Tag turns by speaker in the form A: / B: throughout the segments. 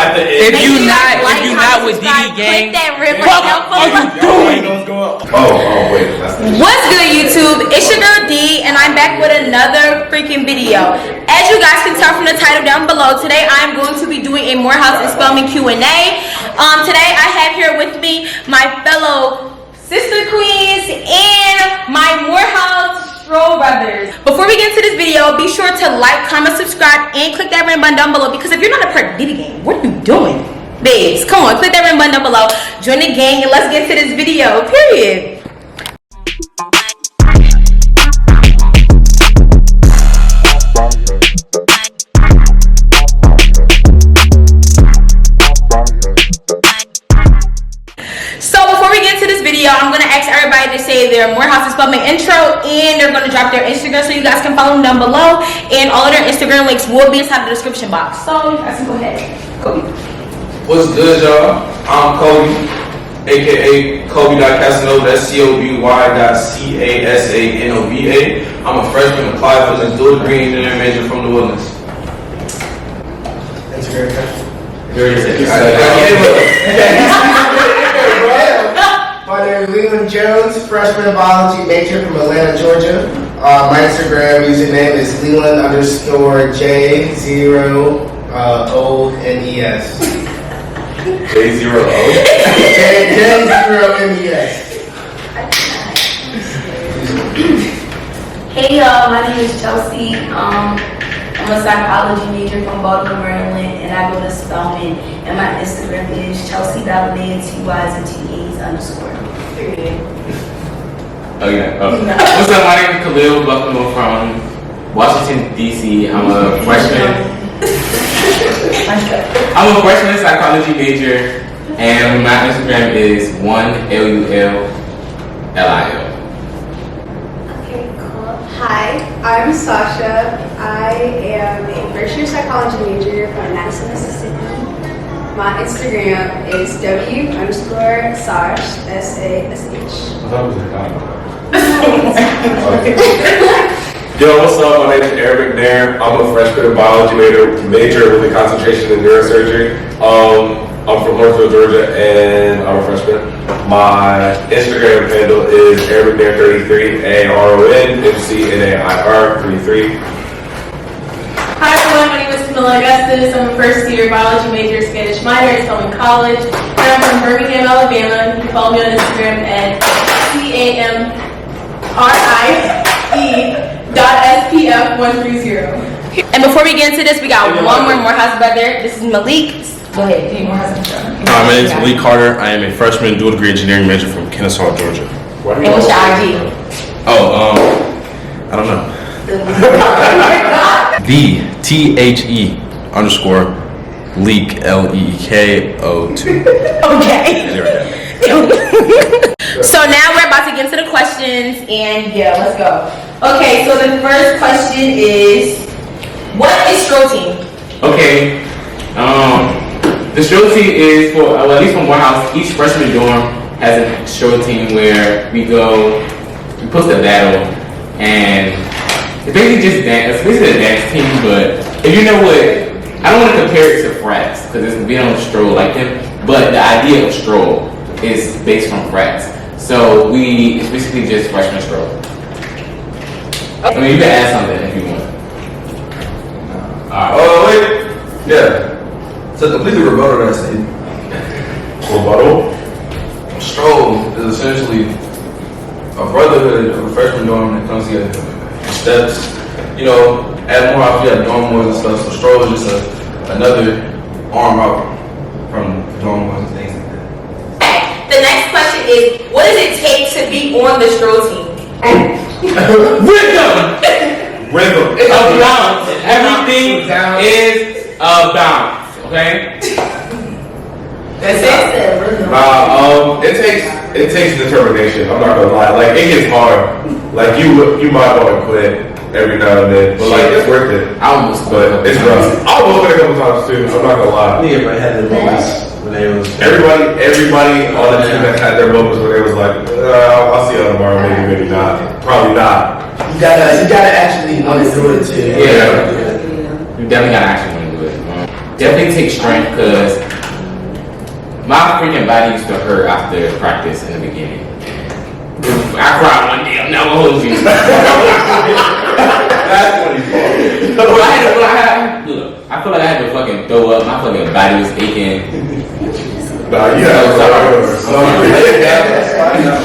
A: If you not with Deedee Gang, what are you doing?
B: Wait.
C: What's good, YouTube? It's your girl D, and I'm back with another freaking video. As you guys can tell from the title down below, today I'm going to be doing a Morehouse and Spelman Q&A. Today I have here with me my fellow sister queens and my Morehouse Stroll Brothers. Before we get into this video, be sure to like, comment, subscribe, and click that red button down below, because if you're not a part of Deedee Gang, what are you doing? Babes, come on, click that red button down below, join the gang, and let's get to this video, period. I'm gonna ask everybody to say their Morehouse and Spelman intro, and they're gonna drop their Instagram so you guys can follow them down below, and all of their Instagram links will be inside the description box. So you guys can go ahead. Kobe.
B: What's good, y'all? I'm Kobe, aka Kobe.Casanova. That's COBY.CASANOVA. I'm a freshman applied for this dual degree engineering major from the Woodlands.
D: That's very good. My name is Leland Jones, freshman biology major from Atlanta, Georgia. My Instagram username is Leland_J0ONES.
B: J0O?
D: J0MES.
E: Hey y'all, my name is Chelsea. I'm a psychology major from Baltimore, Maryland, and I go to Spelman. And my Instagram is Chelsea.LaTYs_.
A: Oh yeah. What's up? My name is Khalil Bucknell from Washington D.C. I'm a freshman psychology major, and my Instagram is 1LULLIL.
F: Okay, cool. Hi, I'm Sasha. I am a first-year psychology major from Madison, Mississippi. My Instagram is W_Sash, SASH.
B: Yo, what's up? My name is Eric McNair. I'm a freshman biology major with a concentration in neurosurgery. I'm from Northfield, Georgia, and I'm a freshman. My Instagram handle is EricMcNair33, ARONMCNAIR33.
G: Hi everyone, my name is Camilla Augustus. I'm a first-year biology major, Spanish minor at Spelman College, and I'm from Birmingham, Alabama. You can follow me on Instagram at CAMRIE.SPF130.
C: And before we get into this, we got one more Morehouse brother. This is Malik. Go ahead, do your Morehouse intro.
H: My name is Malik Carter. I am a freshman dual degree engineering major from Kennesaw, Georgia.
C: And what's your IG?
H: I don't know. The THE_leak LEEKO2.
C: Okay. So now we're about to get into the questions, and yeah, let's go. Okay, so the first question is, what is stroll team?
A: Okay. The stroll team is for, well, at least from Morehouse, each freshman dorm has a stroll team where we post a battle, and it's basically just dance. It's basically a dance team, but if you know what, I don't want to compare it to frats because we don't stroll like them. But the idea of stroll is based from frats, so it's basically just freshman stroll. I mean, you can add something if you want.
B: Oh wait, yeah. So completely rebuttal that statement. Rebuttal. Stroll is essentially a brotherhood of a freshman dorm that comes together. Steps, you know, at Morehouse we have dorm boys and stuff, so stroll is just another arm out from dorm boys and things like that.
C: The next question is, what does it take to be on the stroll team?
A: Rhythm. It's a balance. Everything is a balance. Okay.
C: That's it.
B: It takes determination. I'm not gonna lie. Like, it gets hard. Like, you might want to quit every now and then, but like, it's worth it. But it's rough. I almost quit a couple times too. I'm not gonna lie.
D: Yeah, but I had the moments when they was
B: everybody on the team that had their moments where they was like, I'll see you tomorrow. Maybe not. Probably not.
D: you gotta actually want to do it too.
A: Yeah. You definitely gotta actually want to do it. definitely take strength because my freaking body used to hurt after practice in the beginning. I cried one day. I'm not gonna hold you.
B: That's what he's called.
A: I feel like I had to fucking throw up. My fucking body was aching.
I: Nah, you have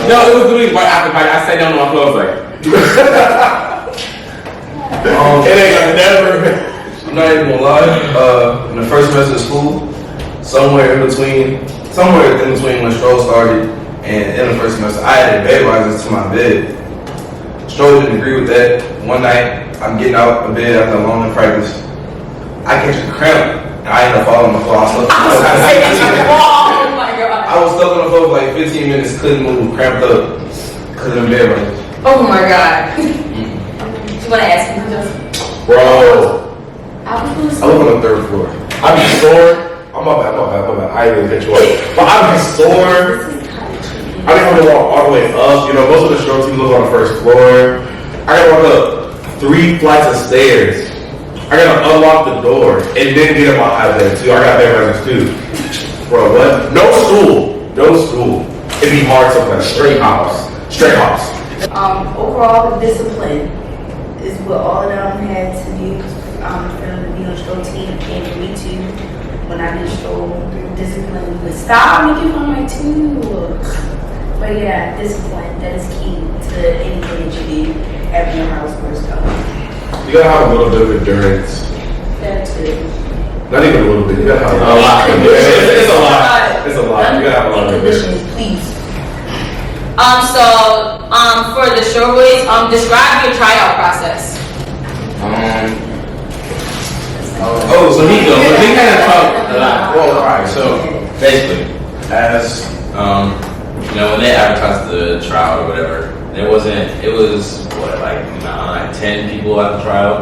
A: No, it was literally right after practice. I sat down on my floor. I was like,
I: it ain't never.
B: I'm not even gonna lie. In the first semester of school, somewhere in between when Stroll started and in the first semester, I had bed risers to my bed. Stroll didn't agree with that. One night, I'm getting out of bed after a long practice. I catch a cramp and I end up falling on the floor. I was stuck on the floor for like 15 minutes, couldn't move, cramped up, because of the bed risers.
E: Oh my God. You want to ask me?
I: Bro,
E: I was
I: I live on the 3rd floor. I be sore. Oh, my bad. I ain't even catch you up. But I be sore. I didn't have to walk all the way up. You know, most of the stroke teams live on the 1st floor. I gotta walk up 3 flights of stairs. I gotta unlock the door and then get in my high bed too. I got bed risers too. Bro, what? No school. It'd be hard sometimes. Straight house.
E: Overall, the discipline is what all of them had to do for them to be on the stroll team and for me too. When I did stroll, discipline was stop making fun of my too. But yeah, discipline, that is key to anything that you do at your house first go.
I: You gotta have a little bit of endurance.
E: That's it.
I: Not even a little bit. You gotta have a lot. It's a lot. You gotta have a lot of
E: Conditions, please.
C: For the show boys, describe your tryout process.
A: so we kind of talk a lot.
H: Well, alright, so basically, as when they advertised the trial or whatever, it was what, like 10 people at the trial.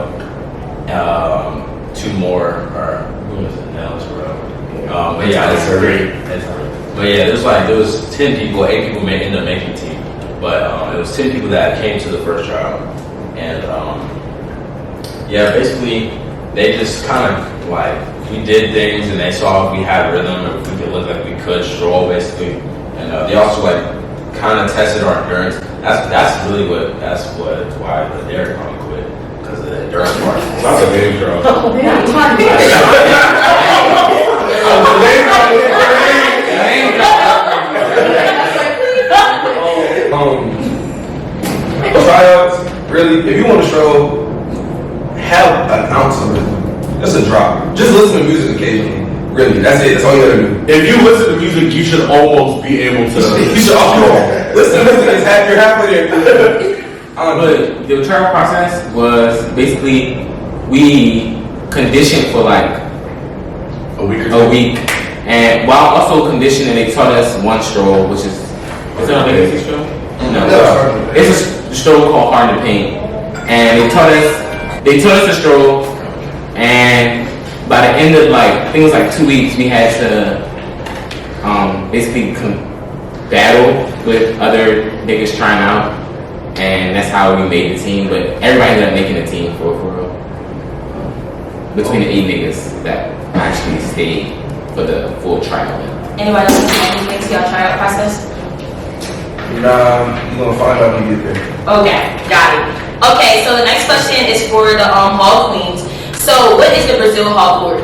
H: 2 more are who was it? Nels, bro. But yeah, it's great. But yeah, there was 10 people, 8 people may end up making the team. But it was 10 people that came to the first trial. And basically they just kind of like, we did things and they saw if we had rhythm, if we could look like we could stroll basically. And they also like kind of tested our endurance. That's why the dairy probably quit, because of the endurance part.
I: That's a name drop.
B: Tryouts, really, if you want to stroll, have an ounce of rhythm. Just a drop. Just listen to music occasionally. Really, that's it. That's all you gotta do.
I: If you listen to music, you should almost be able to.
B: You should listen. It's you're halfway there.
A: But the trial process was basically we conditioned for like
I: a week,
A: and while also conditioning, they taught us one stroll, which is it a legacy stroll? No, it's a stroll called Hard to Paint, and they taught us the stroll, and by the end of I think it was like 2 weeks, we had to basically battle with other niggas trying out, and that's how we made the team. But everybody ended up making the team for real. Between the 8 niggas that actually stayed for the full trial.
C: Anybody else have anything to your tryout process?
B: Nah, you're gonna find out when you get there.
C: Okay, got it. Okay, so the next question is for the Hall Queens. So what is the Brazeal Hall Board?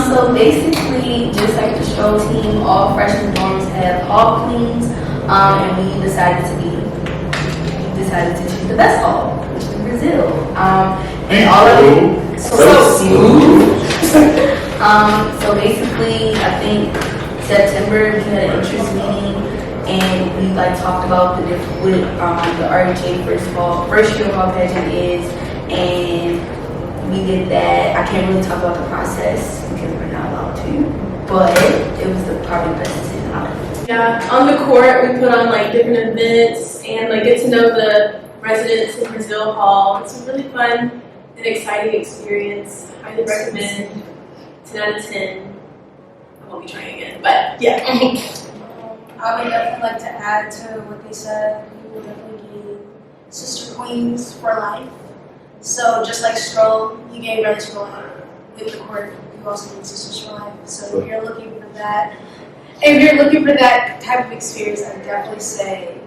E: So basically, just like the stroll team, all freshman dorms have hall queens, and we decided to choose the best hall, which is Brazeal. And all of it, so smooth. So basically, I think September we had an interest meeting, and we talked about the what the RHA first year hall pageant is, and we did that. I can't really talk about the process because we're not allowed to, but it was probably the best decision out of it.
G: Yeah, on the court we put on different events and get to know the residents in Brazeal Hall. It's a really fun and exciting experience. I highly recommend. 10 out of 10. I won't be trying again, but yeah.
F: I would definitely like to add to what they said. We will definitely gain sister queens for life. So just like Stroll, you gain really strong with the court you also need to strive. So if you're looking for that, if you're looking for that type of experience, I would definitely say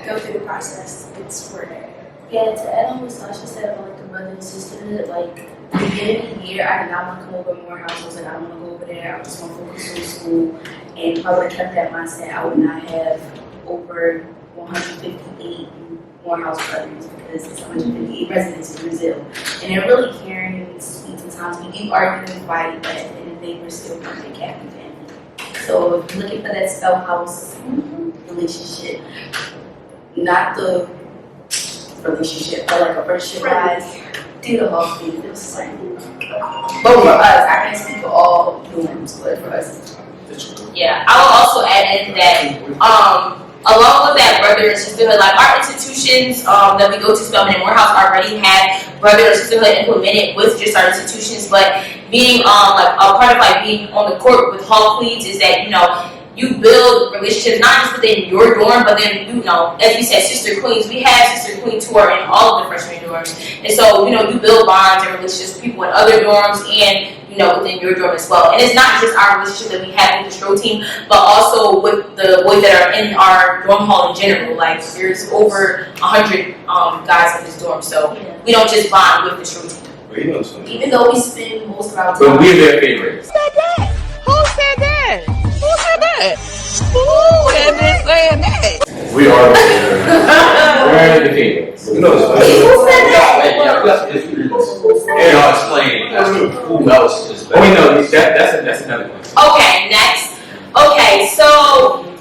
F: go through the process. It's worth it.
E: Yeah, to add on what Sasha said about like the brother and sisterhood, like at the beginning of the year, I did not want to come over to Morehouse. I was like, I don't want to go over there. I just want to focus on school. And if I would have kept that mindset, I would not have over 158 Morehouse brothers because it's 158 residents in Brazil. And they're really caring and sweet sometimes. We do argue and fight, but at the end of the day, we're still one big happy family. So if you're looking for that spell house relationship, not the relationship, but like a friendship wise, do the whole thing. It was like, but for us, I can't speak for all humans, but for us.
C: Yeah, I will also add in that along with that brother and sisterhood, like our institutions that we go to, Spelman and Morehouse, already have brother and sisterhood implemented with just our institutions. But being like a part of like being on the court with Hall Queens is that you build relationships not just within your dorm, but then as we said, sister queens. We have sister queen tour in all of the freshman dorms, and so you build bonds and relationships with people in other dorms and within your dorm as well. And it's not just our relationship that we have with the Stroll team, but also with the boys that are in our dorm hall in general. Like there's over 100 guys in this dorm, so we don't just bond with the Stroll team.
E: Even though we spend most of our time.
A: But we're their favorites.
J: Who said that? Who said that? Who said that? Who had been saying that?
I: We are the favorites.
A: We're the favorites.
I: You know,
E: Who said that?
H: And I'll explain who else is
A: Oh, wait, no, that's another question.
C: Okay, next. Okay, so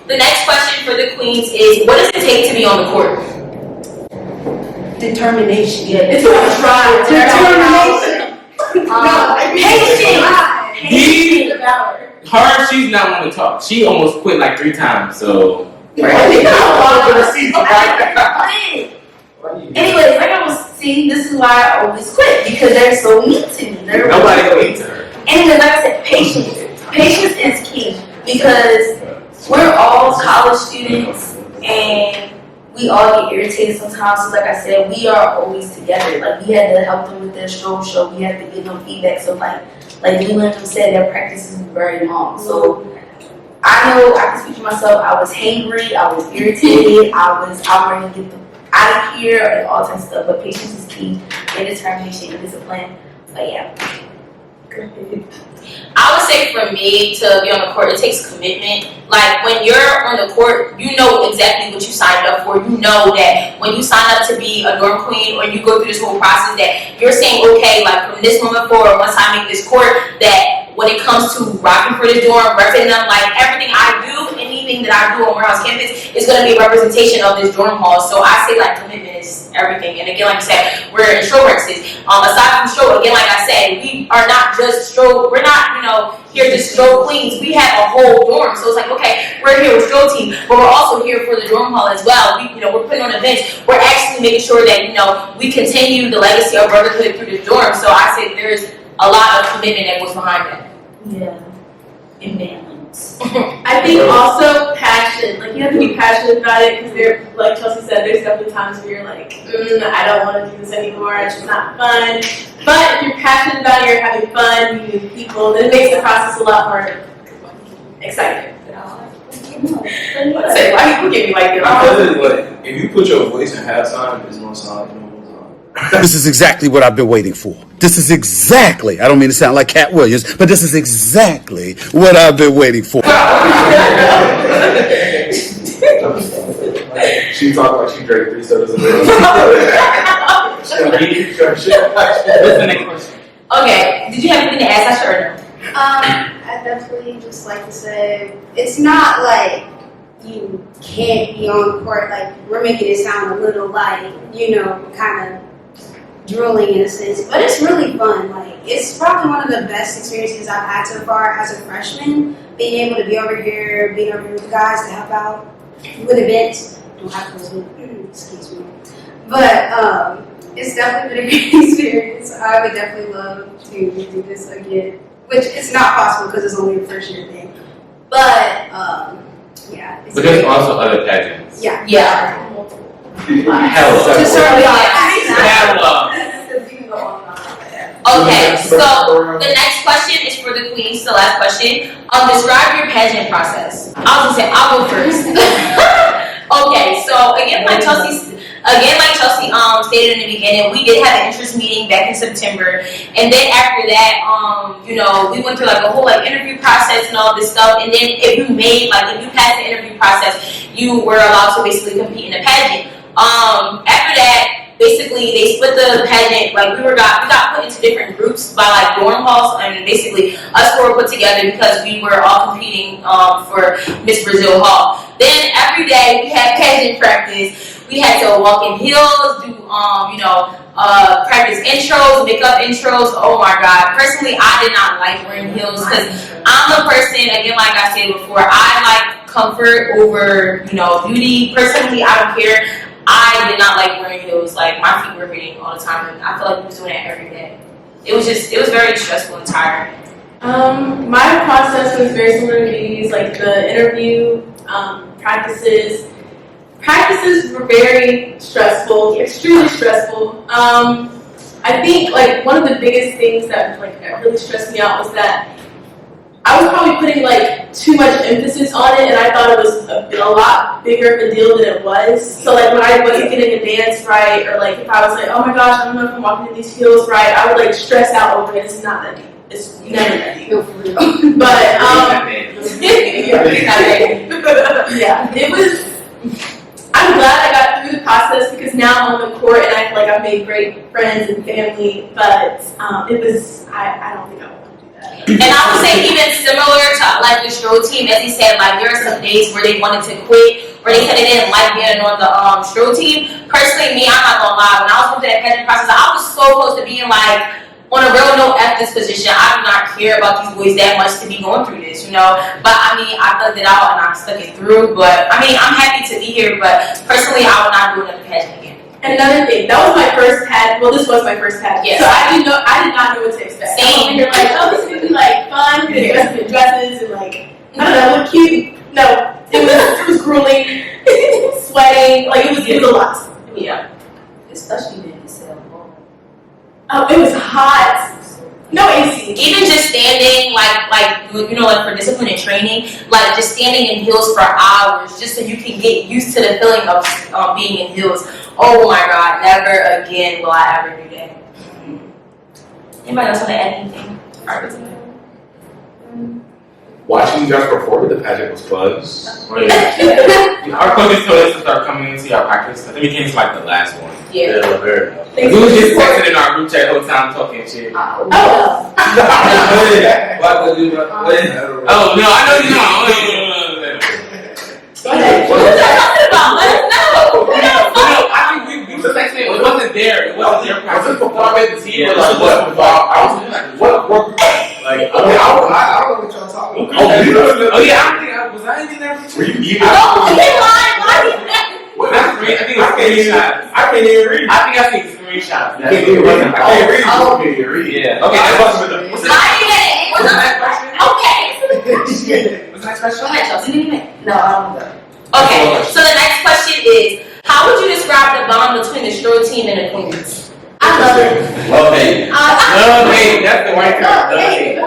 C: the next question for the queens is, what does it take to be on the court?
F: Determination.
E: Yeah, it's a try.
F: Determination.
C: Patience.
A: Her, she's not one to talk. She almost quit like 3 times, so.
E: Anyways, like I was saying, this is why I always quit, because they're so mean to me.
A: Nobody will eat to her.
E: And then, like I said, patience. Patience is key, because we're all college students and we all get irritated sometimes. So like I said, we are always together. Like we had to help them with their stroll show. We had to give them feedback. So like Leland said, their practice is very long. So I know I can speak for myself. I was hangry. I was irritated. I was ready to get them out of here and all types of stuff. But patience is key, and determination and discipline. But yeah.
C: I would say for me to be on the court, it takes commitment. Like when you're on the court, you know exactly what you signed up for. You know that when you sign up to be a dorm queen or you go through this whole process that you're saying, okay, like from this moment forward, once I make this court, that when it comes to rocking for the dorm, representing them, like everything I do, anything that I do on Morehouse campus is going to be a representation of this dorm hall. So I say like commitment is everything. And again, like I said, we're in stroll races. Aside from stroll, again, like I said, we are not just stroll. We're not, here just stroll queens. We have a whole dorm. So it's like, okay, we're here with stroll team, but we're also here for the dorm hall as well. We're putting on events. We're actually making sure that, we continue the legacy of brotherhood through the dorm. So I say there's a lot of commitment that goes behind that.
E: Yeah. And balance.
G: I think also passion. Like you have to be passionate about it because there, like Chelsea said, there's definitely times where you're like, I don't want to do this anymore. It's just not fun. But if you're passionate about it, you're having fun, you meet people, then it makes the process a lot more exciting. Say, why people get me like that?
B: If you put your voice in halftime, it's gonna sound like
K: This is exactly what I've been waiting for. This is exactly, I don't mean to sound like Cat Williams, but this is exactly what I've been waiting for.
I: She talked like she drank 3 sodas a day.
C: Okay, did you have anything to add, Sasha, or no?
F: I definitely just like to say it's not like you can't be on the court. Like we're making it sound a little like kind of drooling in a sense, but it's really fun. Like it's probably one of the best experiences I've had so far as a freshman. Being able to be over here, being over here with the guys to help out with events. Don't have to excuse me, but it's definitely been a great experience. I would definitely love to do this again, which is not possible because it's only a first year thing. But yeah.
A: But there's also other pageants.
F: Yeah.
A: Hell,
F: To serve the
A: hell,
C: Okay, so the next question is for the queens, the last question. Describe your pageant process. I was gonna say, I'll go first. Okay, so again, like Chelsea stated in the beginning, we did have an interest meeting back in September, and then after that, we went through like a whole like interview process and all this stuff. And then if you passed the interview process, you were allowed to basically compete in the pageant. After that, basically they split the pageant. Like we got put into different groups by like dorm halls, and basically us four were put together because we were all competing for Miss Brazeal Hall. Then every day we had pageant practice. We had to walk in heels, do practice intros, makeup intros. Oh my God! Personally, I did not like wearing heels because I'm the person. Again, like I said before, I like comfort over beauty. Personally, I don't care. I did not like wearing heels. Like my feet were hurting all the time, and I feel like we was doing that every day. It was very stressful and tiring.
G: My process was very similar to Deedee's. Like the interview, practices. Practices were very stressful, extremely stressful. I think like one of the biggest things that really stressed me out was that I was probably putting like too much emphasis on it, and I thought it was a lot bigger of a deal than it was. So like when I wasn't getting a dance right, or like if I was like, oh my gosh, I don't know if I'm walking in these heels right, I would like stress out over it. It's not that deep. It's never that deep. But yeah, it was. I'm glad I got through the process because now I'm on the court and I feel like I've made great friends and family. But it was. I don't think I want to do that.
C: And I would say even similar to like the stroll team, as he said, like there are some days where they wanted to quit, where they said they didn't like being on the stroll team. Personally, me, I'm not gonna lie. When I was going through that pageant process, I was so close to being like on a real no F this position. I do not care about these boys that much to be going through this, But I mean, I thugged it out and I stuck it through. But I mean, I'm happy to be here. But personally, I would not do another pageant again.
G: And another thing, that was my first pageant. Well, this was my first pageant.
C: Yes.
G: So I did not know what to expect.
C: Same.
G: You're like, oh, this is gonna be like fun. We're gonna dress in dresses and like I don't know, look cute. No, it was grueling, sweating. Like it was a lot. Yeah.
E: Especially when you sell home.
G: Oh, it was hot. No AC.
C: Even just standing, like for discipline and training, like just standing in heels for hours, just so you can get used to the feeling of being in heels. Oh my God, never again will I ever do that. Anybody else want to add anything?
I: Watching you guys perform at the pageant was fun.
A: Our coaches told us to start coming into our practice. I think we came to like the last one.
C: Yeah.
A: We was just texting in our group chat the whole time talking shit.
C: Oh
A: no, I know you know.
C: What are you talking about? Let us know.
A: I think we was texting. It wasn't there. It wasn't their practice. Was it performance? Yeah. What work? Like, I don't know what y'all talking about. Oh yeah, I don't think was I in there? Were you eating?
C: No, he lied.
A: I think it was screenshots. I can't even read. I think I seen screenshots. I can't even read. I don't even read. Yeah. Okay, that's what's with the.
C: What's the next question? Okay.
A: What's the next question?
C: Go ahead, Chelsea.
E: No, I don't know.
C: Okay, so the next question is, how would you describe the bond between the stroll team and Acquaintance?
E: I love it.
I: Love hate.
A: Love hate. That's the right term. Love hate.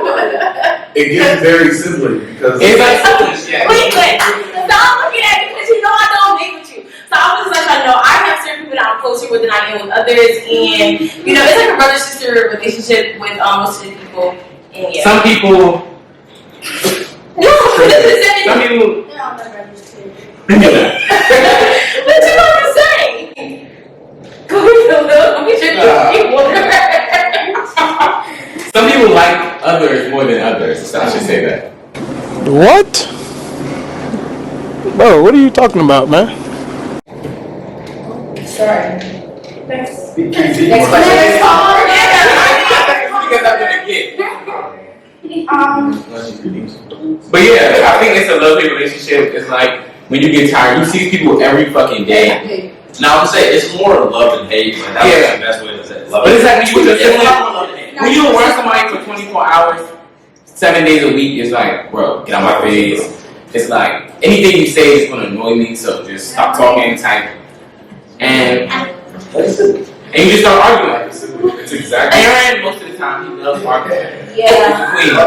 I: It gets very simply because
A: It's like selfish.
C: Wait. Stop looking at me because I don't date with you. So I was just like, I know I have certain people that I'm closer with than I am with others, and it's like a brother-sister relationship with most of the people. And yeah.
A: Some people.
C: No,
A: Some people.
C: What you want to say? Go get
A: Some people like others more than others. So I should say that.
L: What? Bro, what are you talking about, man?
E: Sorry.
C: Next
A: question. But yeah, I think it's a love-hate relationship. It's like when you get tired, you see people every fucking day.
H: Now I'm saying it's more love and hate. Like, that's the best way to say it. Love
A: But it's like
H: hate.
A: when you work somebody for 24 hours, 7 days a week, it's like, bro, get out my face. It's like anything you say is gonna annoy me, so just stop talking and type. And And you just start arguing.
I: It's exactly.
A: Aaron, most of the time, he loves arguing.
E: Yeah.
A: Queens.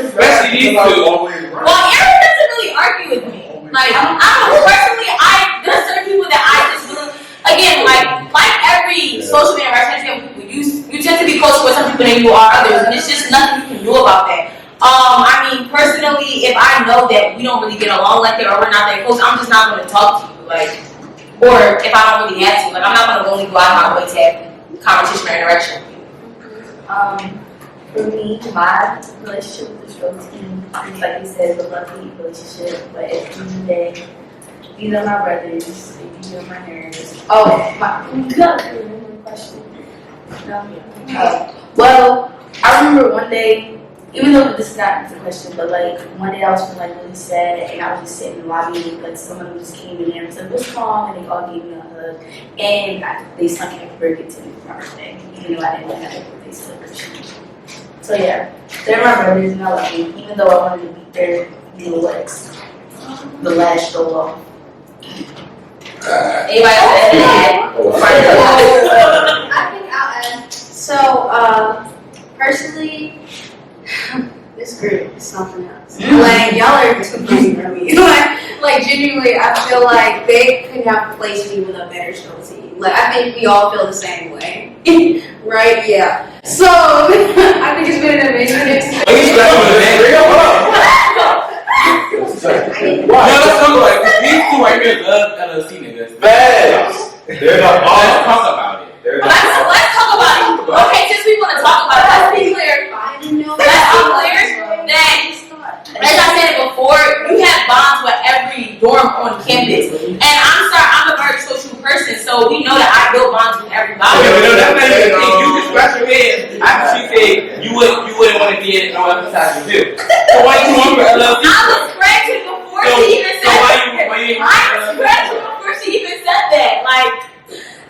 A: Especially these two.
C: Well, Aaron doesn't really argue with me. Like, I don't know, personally, there's certain people that I just really, again, like every social media interaction, you tend to be closer with some people than you are others, and it's just nothing you can do about that. I mean, personally, if I know that we don't really get along like that or we're not that close, I'm just not going to talk to you, like, or if I don't really have to, like, I'm not going to only go out of my way to have conversation or interaction.
E: For me, my relationship with the stroke team is, like you said, a lovely relationship. But at the end of the day, these are my brothers. These are my parents. Oh, you got a question? No. Well, I remember one day, even though this is not the question, but like one day I was feeling like really sad, and I was just sitting in the lobby, like someone just came in there and said, "What's wrong?" And they all gave me a hug, and they sung happy birthday to me for my birthday, even though I didn't want to have a birthday celebration. So yeah, they're my brothers and I love them, even though I wanted to be their legs. The last show off.
C: Anybody else?
F: I think I'll add. So, personally, this group is something else. Like, y'all are too busy for me. like, genuinely, I feel like they couldn't have replaced me with a better show team. Like, I think we all feel the same way. Right? Yeah. So, I think it's been an amazing experience.
A: No, let's talk about it. These two right here love LLC niggas.
I: Facts. Let's
A: talk about it.
C: Let's talk about it. Okay, since we want to talk about it, let's be clear. Let's be clear that, as I said it before, you have bonds with every dorm on campus. And I'm a very social person, so we know that I build bonds with everybody.
A: Okay, but no, that's not even the thing. You just scratch your head after she said you wouldn't want to be in no other side of the So why you want for LLC?
C: I was scratching before she even said that. I was scratching before she even said that. Like,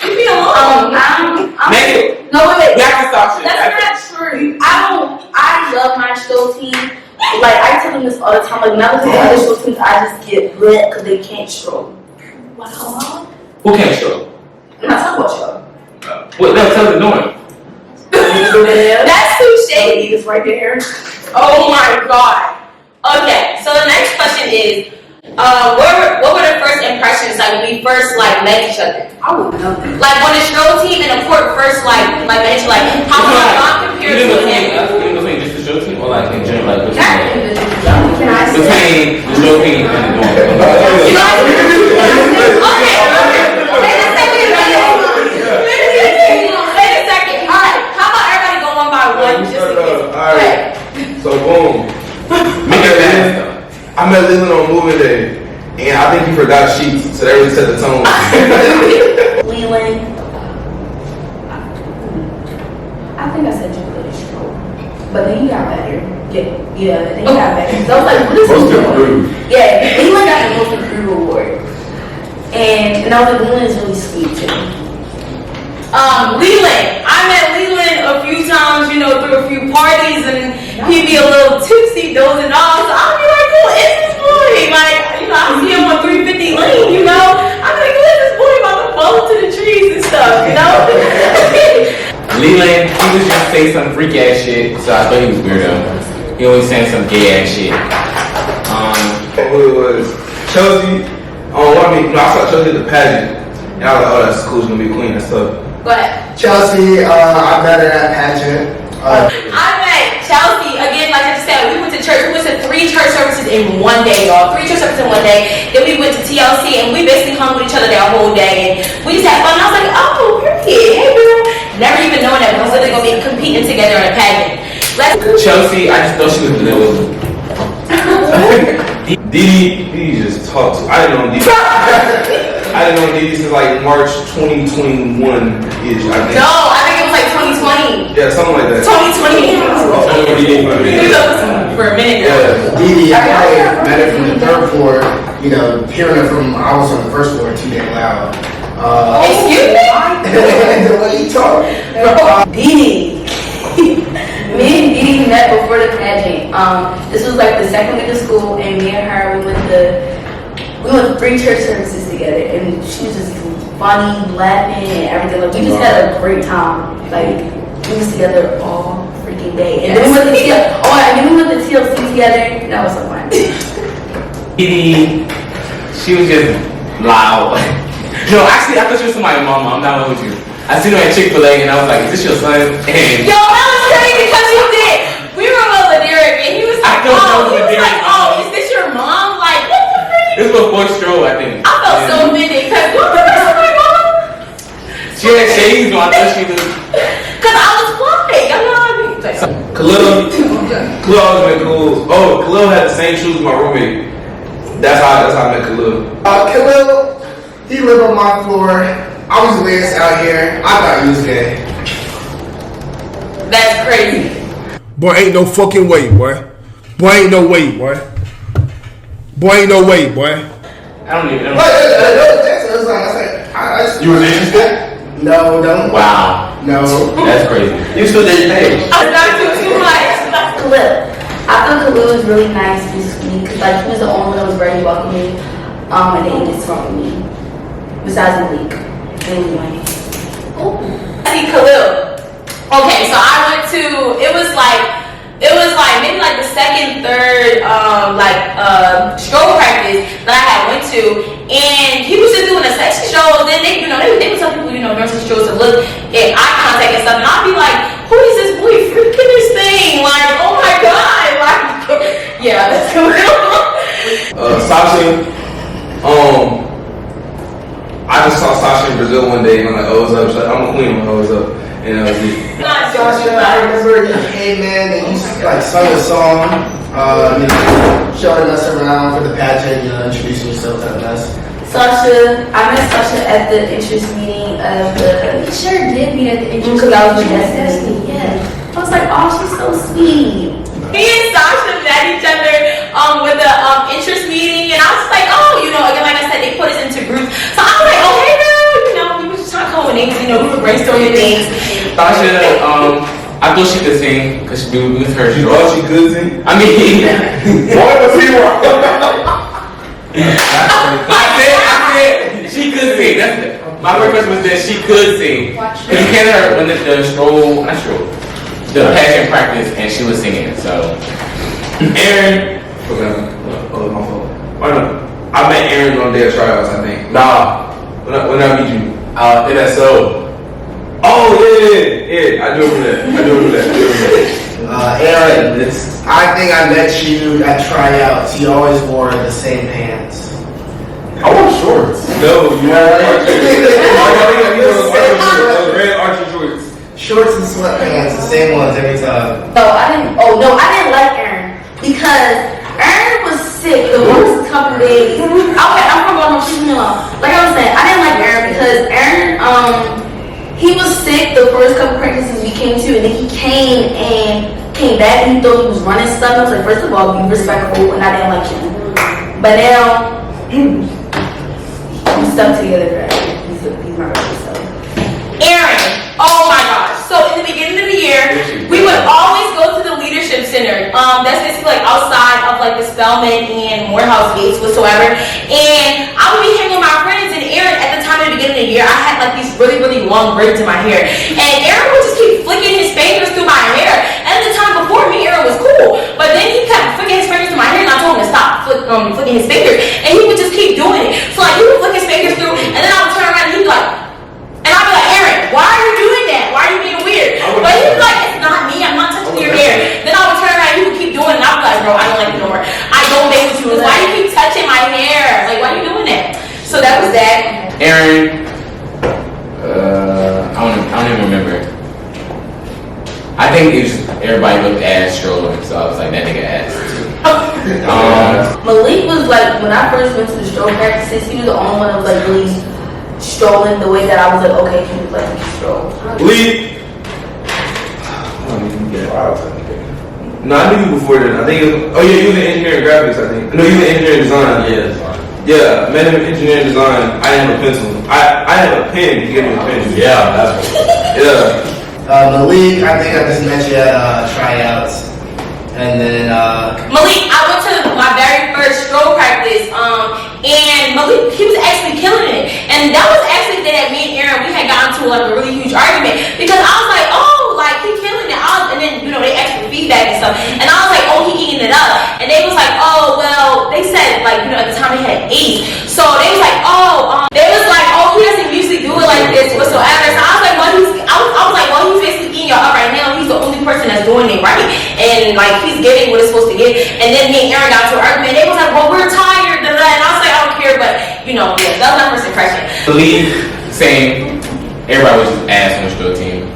C: leave me alone.
E: No, wait.
A: You have to stop shit.
E: That's not true. I love my show team. Like, I tell them this all the time. Like, when I look at the other show teams, I just get lit because they can't stroll. Wow.
A: Who can't stroll?
E: I'm not talking about y'all.
A: What the hell are they doing?
C: That's too shady.
E: It's right there.
C: Oh my god. Okay, so the next question is, what were the first impressions like when we first like met each other?
F: I would know.
C: Like when the stroll team and the court first like met each other, like how much bond compared to him?
A: Between just the show team or like in general, like
C: Can I say?
A: between the show team and the dorm?
C: You know, okay. Wait a second. All right. How about everybody go one by one? Just in case.
B: Alright. So boom.
A: Make it fast.
B: I met Leland on moving day, and I think he forgot sheets, so that really set the tone.
E: Leland. I think I said you played a stroke, but then he got better. Yeah, then he got better. So I was like, what is
I: Most
E: he doing?
I: improved.
E: Yeah, Leland got the most improved award. And I was like, Leland is really sweet too.
C: Leland. I met Leland a few times, you know, through a few parties, and he'd be a little tipsy, dozing off. So I'd be like, who is this boy? Like, you know, I see him on 350 lane, you know. I'm like, who is this boy about to fall into the trees and stuff, you know?
A: Leland, he was just saying some freak ass shit, so I thought he was weirdo. He always saying some gay ass shit.
B: Who it was? Chelsea. I saw Chelsea at the pageant, and I was like, oh, that's cool. She's gonna be queen. That's tough.
C: Go ahead.
D: Chelsea, I met her at pageant.
C: I met Chelsea, again, like I just said, we went to church. We went to 3 church services in one day, y'all. 3 church services in one day. Then we went to TLC, and we basically hung with each other that whole day. And we just had fun. And I was like, oh, period. Hey, girl. Never even knowing that we was literally going to be competing together in a pageant.
A: Chelsea, I just thought she was little.
B: Deedee just talked to. I didn't know Deedee. I didn't know Deedee since like March 2021 ish. I think.
C: No, I think it was like 2020.
B: Yeah, something like that.
C: 2020. For a minute.
B: Yeah.
D: Deedee, I met her from the 3rd floor. You know, hearing her from, I was on the 1st floor too damn loud.
C: Excuse me?
D: The way you talk.
E: Deedee. Me and Deedee met before the pageant. This was like the 2nd week of school, and me and her, we went to 3 church services together, and she was just funny, laughing, and everything. Like, we just had a great time. Like, we was together all freaking day. And then we went to TLC together. That was so fun.
A: Deedee, she was just loud. No, actually, I thought she was somebody's mama. I'm not with you. I seen her at Chick-fil-A and I was like, is this your son? And
C: Yo, that was crazy because you did. We were with Laderick and he was like, oh, is this your mom? Like, what the freak?
A: this was before Stroll, I think.
C: I felt so offended because what the fuck is my mom?
A: She had shades on. I thought she was.
C: Because I was quiet. Y'all know what I mean? Like,
B: Khalil always been cool. Oh, Khalil had the same shoes as my roommate. That's how I met Khalil.
D: Khalil, he lived on my floor. I was the latest out here. I thought he was gay.
C: that's crazy.
L: Boy, ain't no fucking way, boy. Boy, ain't no way, boy. Boy, ain't no way, boy.
A: I don't even know.
I: You was interested?
D: No, don't.
A: Wow.
D: No.
A: That's crazy.
B: You still did your page.
C: I was not doing too much.
E: Khalil. I thought Khalil was really nice to me because like he was the only one that was very welcoming. And then he just talked to me. Besides Malik. Anyway.
C: See Khalil. Okay, so I went to, it was like maybe like the second, third, stroll practice that I had went to, and he was just doing a sexy show. Then they would tell people, during some shows to look at eye contact and stuff, and I'd be like, who is this boy freaking this thing? Like, oh my god, like, yeah, that's Khalil.
B: Sasha, I just saw Sasha in Brazil one day and I'm like, oh, what's up? She's like, I'm a queen, oh, what's up? And that was it.
D: Sasha, I remember you came in and you like sung a song, showing us around for the pageant, introducing yourself to us.
E: Sasha, I met Sasha at the interest meeting of the.
F: We sure did meet at the interest
E: Because I was with
F: meeting.
E: Destiny. Yeah. I was like, oh, she's so sweet.
C: Me and Sasha met each other with the interest meeting, and I was like, oh, again, like I said, they put us into groups. So I was like, oh, hey girl, we were just trying to come with names, we were brainstorming things.
A: Sasha, I thought she could sing because we was her.
B: You thought she could sing?
A: I mean,
I: Boy, was he wrong?
A: I said she could sing. That's it. My request was that she could sing. You can't hear when the passion practice, and she was singing. So, Aaron.
B: Oh, my fault. I met Aaron on day of tryouts, I think.
I: Nah.
B: When I meet you.
I: NSO.
B: Oh, yeah. I do remember that.
D: Aaron, I think I met you at tryouts. You always wore the same pants.
I: I wore shorts.
B: No, you had red Archie shorts.
D: Shorts and sweatpants, the same ones every time.
E: No, I didn't like Aaron because Aaron was sick the first couple days. Okay, I'm from Baltimore, she's me alone. Like I was saying, I didn't like Aaron because Aaron, he was sick the first couple practices we came to, and then he came back and he thought he was running stuff. I was like, first of all, be respectful, and I didn't like him. But now, we stuck together, right? He's my brother, so.
C: Aaron, oh my gosh. So in the beginning of the year, we would always go to the leadership center. That's basically like outside of like the Spelman and Morehouse gates whatsoever. And I would be hanging with my friends, and Aaron, at the time in the beginning of the year, I had like these really, really long braids in my hair. And Aaron would just keep flicking his fingers through my hair. And at the time before me, Aaron was cool. But then he kept flicking his fingers through my hair, and I told him to stop flicking his fingers. And he would just keep doing it. So like he would flick his fingers through, and then I would turn around and he'd be like, and I'd be like, Aaron, why are you doing that? Why are you being weird? But he'd be like, it's not me, I'm not touching your hair. Then I would turn around and he would keep doing it, and I'd be like, bro, I don't like you no more. I don't date with you. Why you keep touching my hair? Like, why are you doing that? So that was that.
A: Aaron. I don't even remember. I think it was everybody looked at Stroller, so I was like, that nigga ass.
E: Malik was like, when I first went to the stroll practices, he was the only one that was like really strolling the way that I was like, okay, can you let me stroll?
B: Lee. No, I knew you before then. I think you was in engineering graphics, I think. No, you was in engineering design. Yeah, I met him in engineering design. I didn't have a pencil. I had a pen. He gave me a pen.
H: Yeah, that's what.
B: Yeah.
D: Malik, I think I just met you at tryouts. And then
C: Malik, I went to my very first stroll practice, and Malik he was actually killing it. And that was actually the day that me and Aaron, we had gotten to like a really huge argument because I was like, oh, like he killing it. And then, you know, they asked for feedback and stuff. And I was like, oh, he eating it up. And they was like, oh, well, they said like, you know, at the time they had 8. So they was like, they was like, oh, he doesn't usually do it like this whatsoever. So I was like, well, I was like, well, he's basically eating y'all up right now. He's the only person that's doing it right. And like, he's getting what it's supposed to get. And then me and Aaron got to an argument. They was like, well, we're tired. And I was like, I don't care. But, you know, yeah, that was my first impression.
A: Believe saying everybody was just ass on the show team.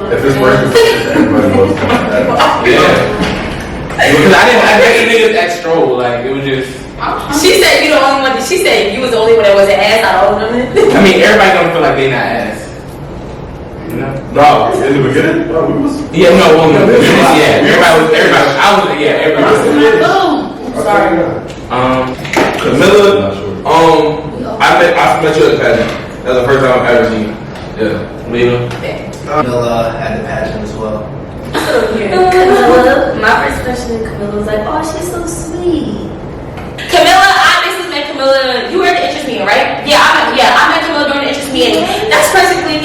I: If it's working, everybody was.
A: Yeah. Because I didn't niggas at Stroll. Like, it was just.
C: She said you the only one. She said you was the only one that wasn't ass out of all of them.
A: I mean, everybody don't feel like they not ass. You know?
I: No, in the beginning, no, we was.
A: Yeah, no, well, no, yeah, everybody. I was, yeah, everybody.
C: Sorry.
B: Camilla, I met you at the pageant. That's the first time I've ever seen you. Yeah.
A: Lila.
D: Camilla at the pageant as well.
E: Camilla, my first impression of Camilla was like, oh, she's so sweet.
C: Camilla, I basically met Camilla. You were at the interest meeting, right? Yeah, I met Camilla during the interest meeting. That's basically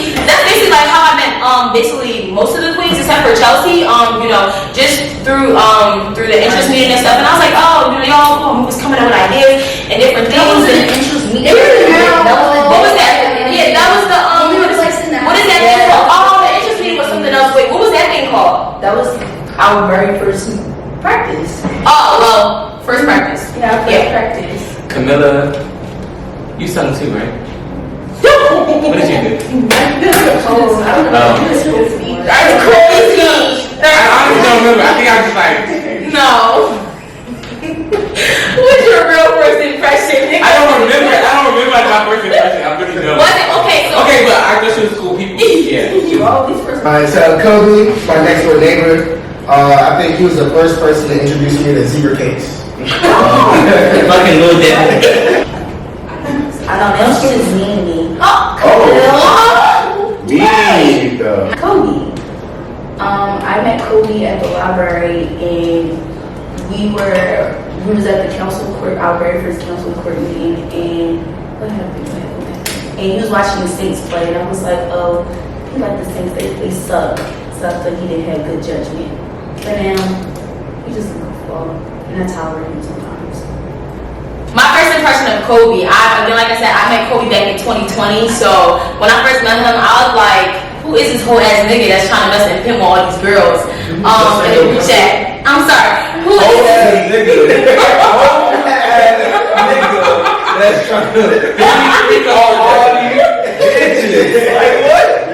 C: like how I met basically most of the queens except for Chelsea. You know, just through the interest meeting and stuff. And I was like, oh, you know, y'all was coming up with ideas and different things.
E: That was an interest meeting.
C: What was that? Yeah, that was the what is that thing called? Oh, the interest meeting was something else. Wait, what was that thing called?
E: That was our very first practice.
C: Oh, well, first practice.
E: Yeah, first practice.
A: Camilla, you sung too, right? What did you do?
C: That's crazy.
A: I honestly don't remember. I think I was just like,
C: No. What's your real first impression?
A: I don't remember like my first impression. I really don't.
C: Was it okay? So
A: Okay, but I guess she was cool people. Yeah.
E: You always first.
D: Alright, so Kobe, my next door neighbor, I think he was the first person to introduce me to zebra cakes.
A: Fucking little devil.
E: I don't know. She just mean me.
I: Me, though.
E: Kobe. I met Kobe at the library, and we was at the council court, our very first council court meeting, and what happened? And he was watching the Saints play, and I was like, oh, he like the Saints, they suck. So I thought he didn't have good judgment. But now, he just look fall, and that's how I him sometimes.
C: my first impression of Kobe, again, like I said, I met Kobe back in 2020. So when I first met him, I was like, who is this whole ass nigga that's trying to mess and pimp all these girls? In the group chat. I'm sorry. Who is this
B: nigga? That's trying to pick all these bitches. Like what?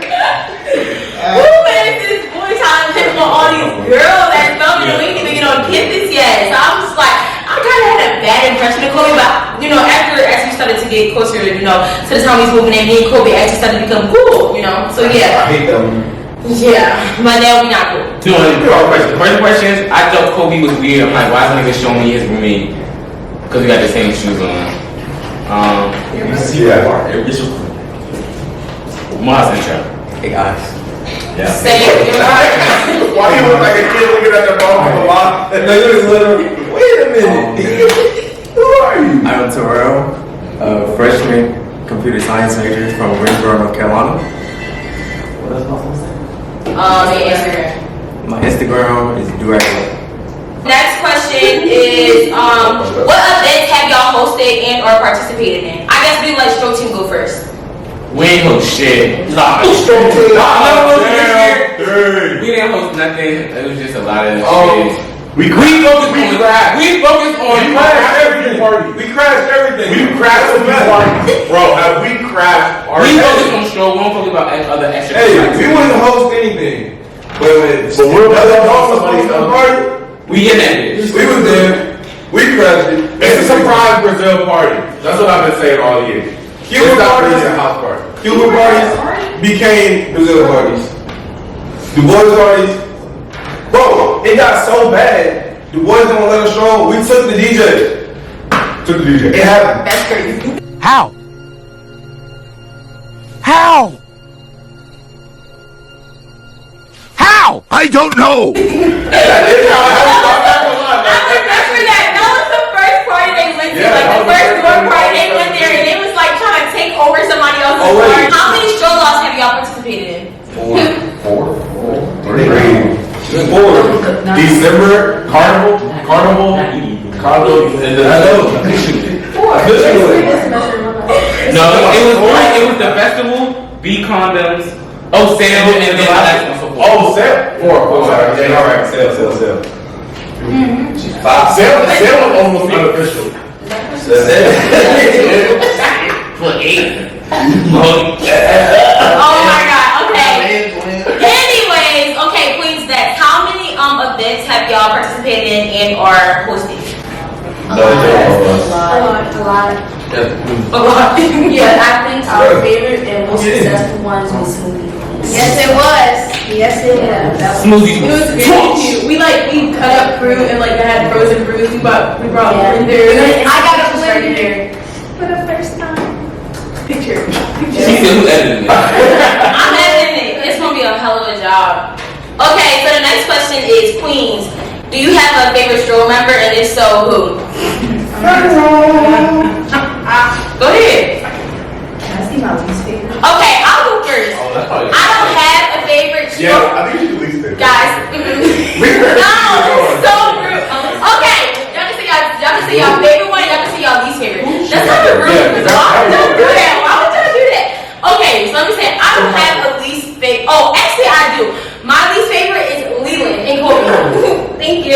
C: Who is this boy trying to pimp on all these girls that's filming and we didn't even get on campus yet? So I'm just like, I kind of had a bad impression of Kobe, but you know, as we started to get closer, you know, to the time we was moving in, me and Kobe actually started to become cool, you know. So yeah.
B: I hate them.
C: Yeah, but now we not cool.
A: First question is, I thought Kobe was weird. I'm like, why is nigga showing me his roommate? Because we got the same shoes on.
B: You see that part?
A: Mars intro. Hey guys. Yeah.
C: Say it.
I: Why you look like a kid looking at the ball of a lot?
B: No, you was literally, wait a minute. Who are you?
M: I'm Terrell, a freshman computer science major from Greensboro, North Carolina. What else am I supposed to say?
C: Your Instagram.
M: My Instagram is Durango.
C: Next question is, what events have y'all hosted and or participated in? I guess we let Stroke Team go first.
A: We ain't host shit. Nah,
D: Stroke Team.
A: We didn't host nothing. It was just a lot of shit.
I: We focused on
B: everything. We crashed everything.
I: We crashed the party. Bro, have we crashed our
A: We focused on Stroke. We don't focus about other extra.
B: Hey, we wouldn't host anything. But
I: we're about to host
B: somebody's party.
A: We in that bitch.
B: We was there. We crashed it.
I: It's a surprise Brazil party. That's what I've been saying all year.
B: Cuban parties,
I: a house party.
B: Cuban parties became Brazil parties. The boys parties. Bro, it got so bad. The boys don't let us show. We took the DJ. It happened.
C: That's crazy.
K: How? How? How? I don't know.
C: I remember that. That was the first party they went to. Like the first door party they
B: Carlo, I know.
A: No, it was the festival, B condoms, sale, and then the last one. So forth.
I: Oh, sale. Four. Sorry. Yeah, all right. Sale. Sale was almost unofficial.
A: For 8.
C: Oh my god, okay. Anyways, okay, Queens next. How many events have y'all participated in or hosted?
E: A lot. Yeah, I think our favorite and most successful ones was Smoothie.
F: Yes, it was. Yes, it was.
A: Smoothie.
G: It was very cute. We cut up fruit and like had frozen fruits. We brought blenders.
F: I got a
G: right
F: blender
G: there.
F: for the first time.
G: Picture.
A: She said who edited it?
C: I'm editing it. It's gonna be a hell of a job. Okay, so the next question is Queens. Do you have a favorite stroll member, and if so, who? Go ahead.
E: Can I see my least favorite?
C: Okay, I'll go first. I don't have a favorite stroll.
I: Yeah, I think you should at least say that.
C: Guys, no, it's so rude. Okay, y'all can say y'all favorite one, y'all can say y'all least favorite. That's kind of rude. Why would y'all do that? Why would y'all do that? Okay, so let me say, I don't have a least favorite. Oh, actually I do. My least favorite is Leland and Kobe. Thank you.